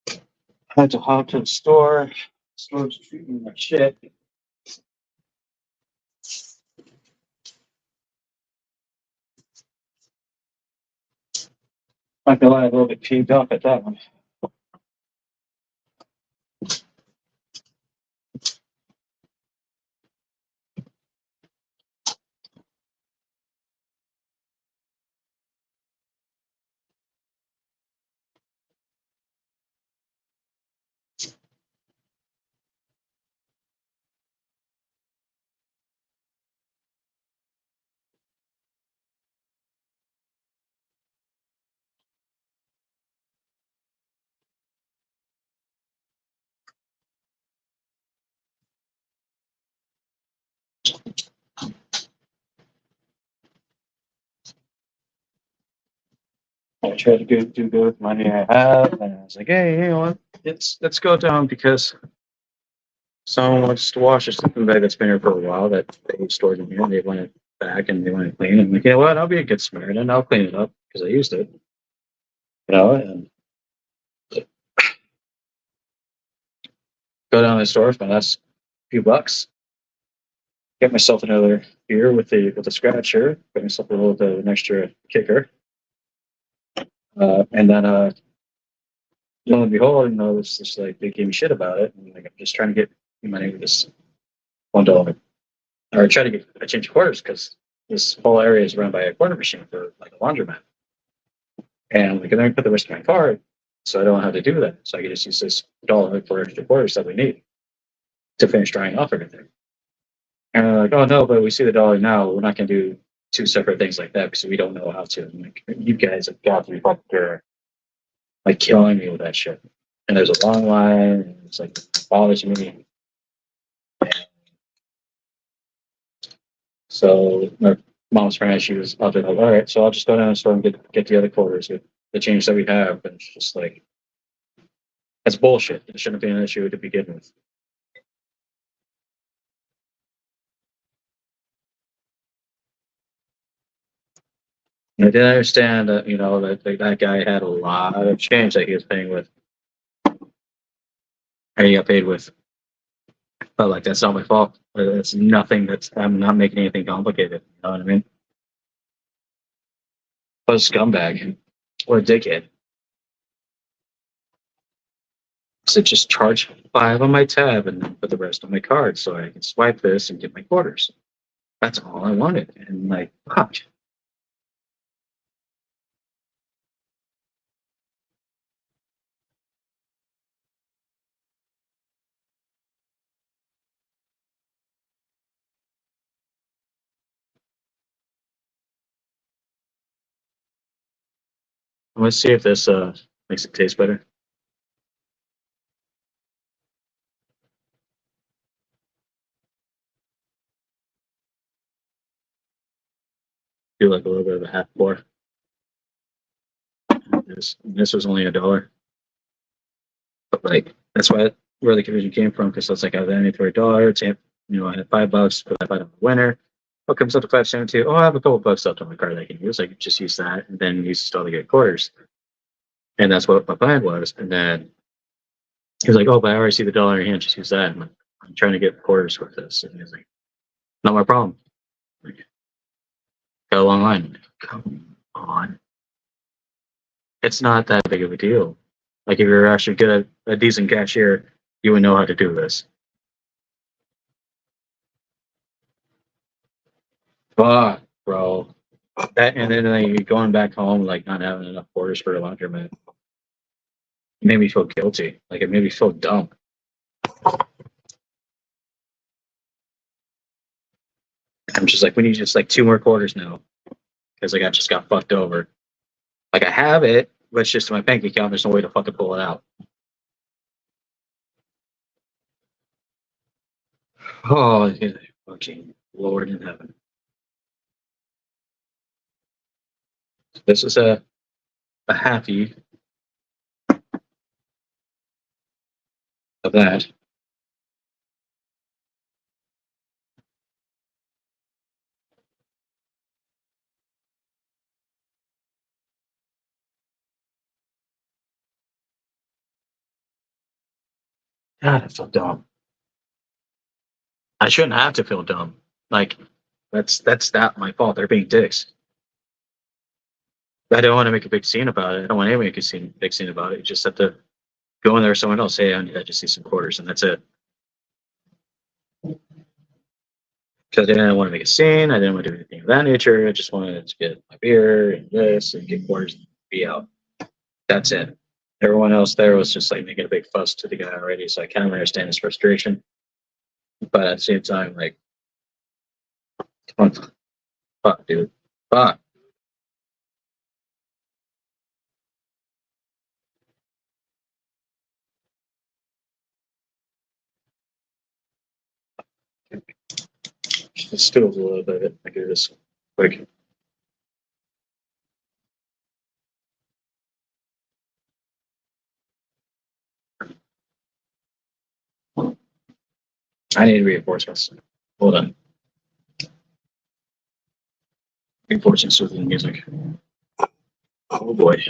I had to hop to the store. Store's treating me like shit. Not gonna lie, a little bit peeved off at that one. I tried to do good with money I have, and I was like, hey, you know what? Let's go down because someone wants to wash a sleeping bag that's been here for a while that they stored in here. And they want it back and they want it clean. I'm like, you know what? I'll be a good Samaritan. I'll clean it up because I used it. You know, and go down to the store for my last few bucks. Get myself another beer with the scratcher. Get myself a little bit of an extra kicker. And then lo and behold, you know, it's just like they gave me shit about it. And like I'm just trying to get money with this $1. Or try to get a change of quarters because this whole area is run by a quarter machine for like a laundromat. And like, and then I put the rest of my card, so I don't know how to do that. So I can just use this $1 for extra quarters that we need to finish drying off everything. And they're like, oh no, but we see the dollar now. We're not going to do two separate things like that because we don't know how to. I'm like, you guys have got to be fucking care, like killing me with that shit. And there's a long line, and it's like bothers me. So my mom's friend, she was out there like, all right, so I'll just go down the store and get the other quarters with the change that we have. And it's just like, that's bullshit. It shouldn't be an issue to begin with. And I did understand that, you know, that guy had a lot of change that he was paying with, and he got paid with. But like, that's not my fault. It's nothing I'm not making anything complicated. You know what I mean? What a scumbag. What a dickhead. So just charge 5 on my tab and then put the rest on my card so I can swipe this and get my quarters. That's all I wanted. And like, fuck. Let's see if this makes it taste better. Do like a little bit of a half pour. This was only $1. But like that's where the confusion came from because it's like I was aiming for $1. It's you know I had $5, but I bought a winner. What comes up to 572? Oh, I have a couple bucks left on my card that I can use. I can just use that and then use it all to get quarters. And that's what my plan was. And then he was like, "Oh, but I already see the dollar in your hand. Just use that." I'm trying to get quarters with this. And he was like, "Not my problem." Like, got a long line. Come on, it's not that big of a deal. Like if you're actually good at a decent cashier, you would know how to do this. Fuck, bro. That and then like going back home, like not having enough quarters for a laundromat, it made me feel guilty. Like it made me feel dumb. I'm just like, we need just like 2 more quarters now because like I just got fucked over. Like I have it, but it's just in my bank account. There's no way to fucking pull it out. Oh, yeah, fucking Lord in heaven. This is a halfie of that. God, I feel dumb. I shouldn't have to feel dumb. Like that's not my fault. They're being dicks. I don't want to make a big scene about it. I don't want anyone to make big scene about it. You just have to go in there with someone else. Say, I just need some quarters, and that's it. Because I didn't want to make a scene. I didn't want to do anything of that nature. I just wanted to get my beer and this and get quarters and be out. That's it. Everyone else there was just like making a big fuss to the guy already, so I kind of understand his frustration. But at the same time, like, come on, fuck, dude, fuck. Just still a little bit of it. I do this quick. I need reinforcements. Hold on. Reinforcements with the music. Oh boy.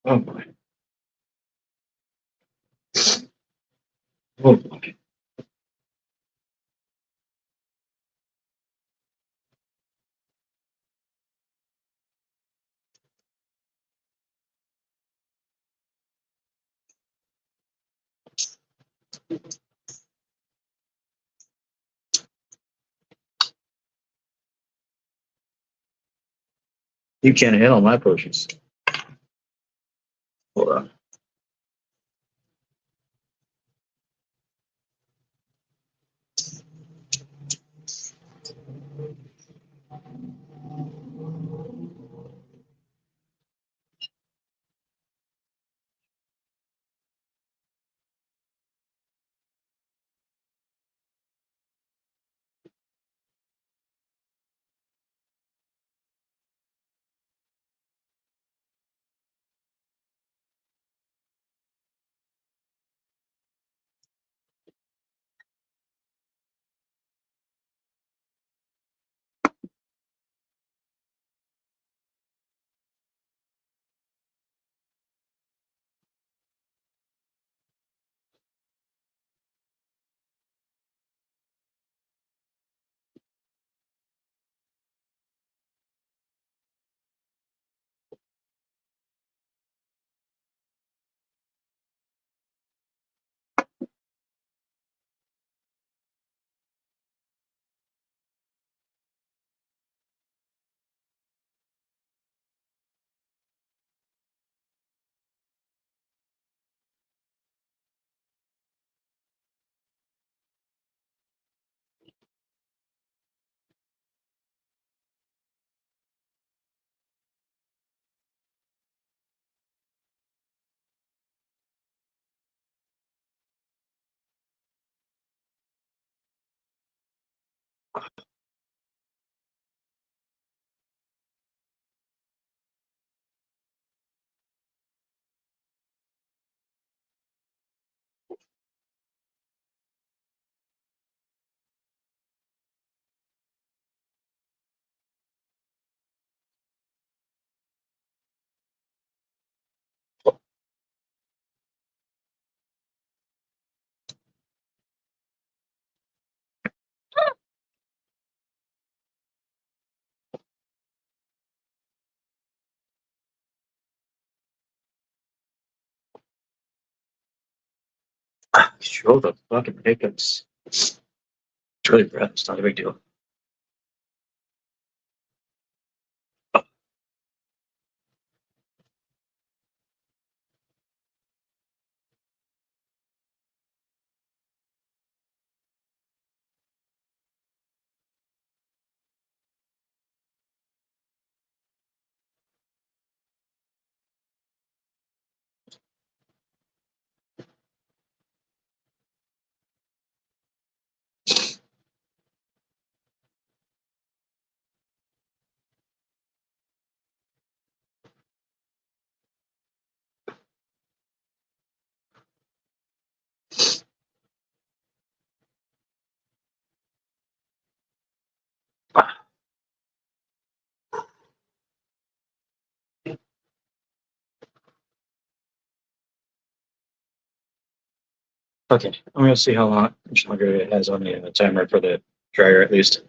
Oh boy. Oh boy. You can't handle my potions. Hold on. Show the fucking hiccups. It's really bad. It's not a big deal. Okay, I'm gonna see how long much longer it has on the timer for the dryer at least.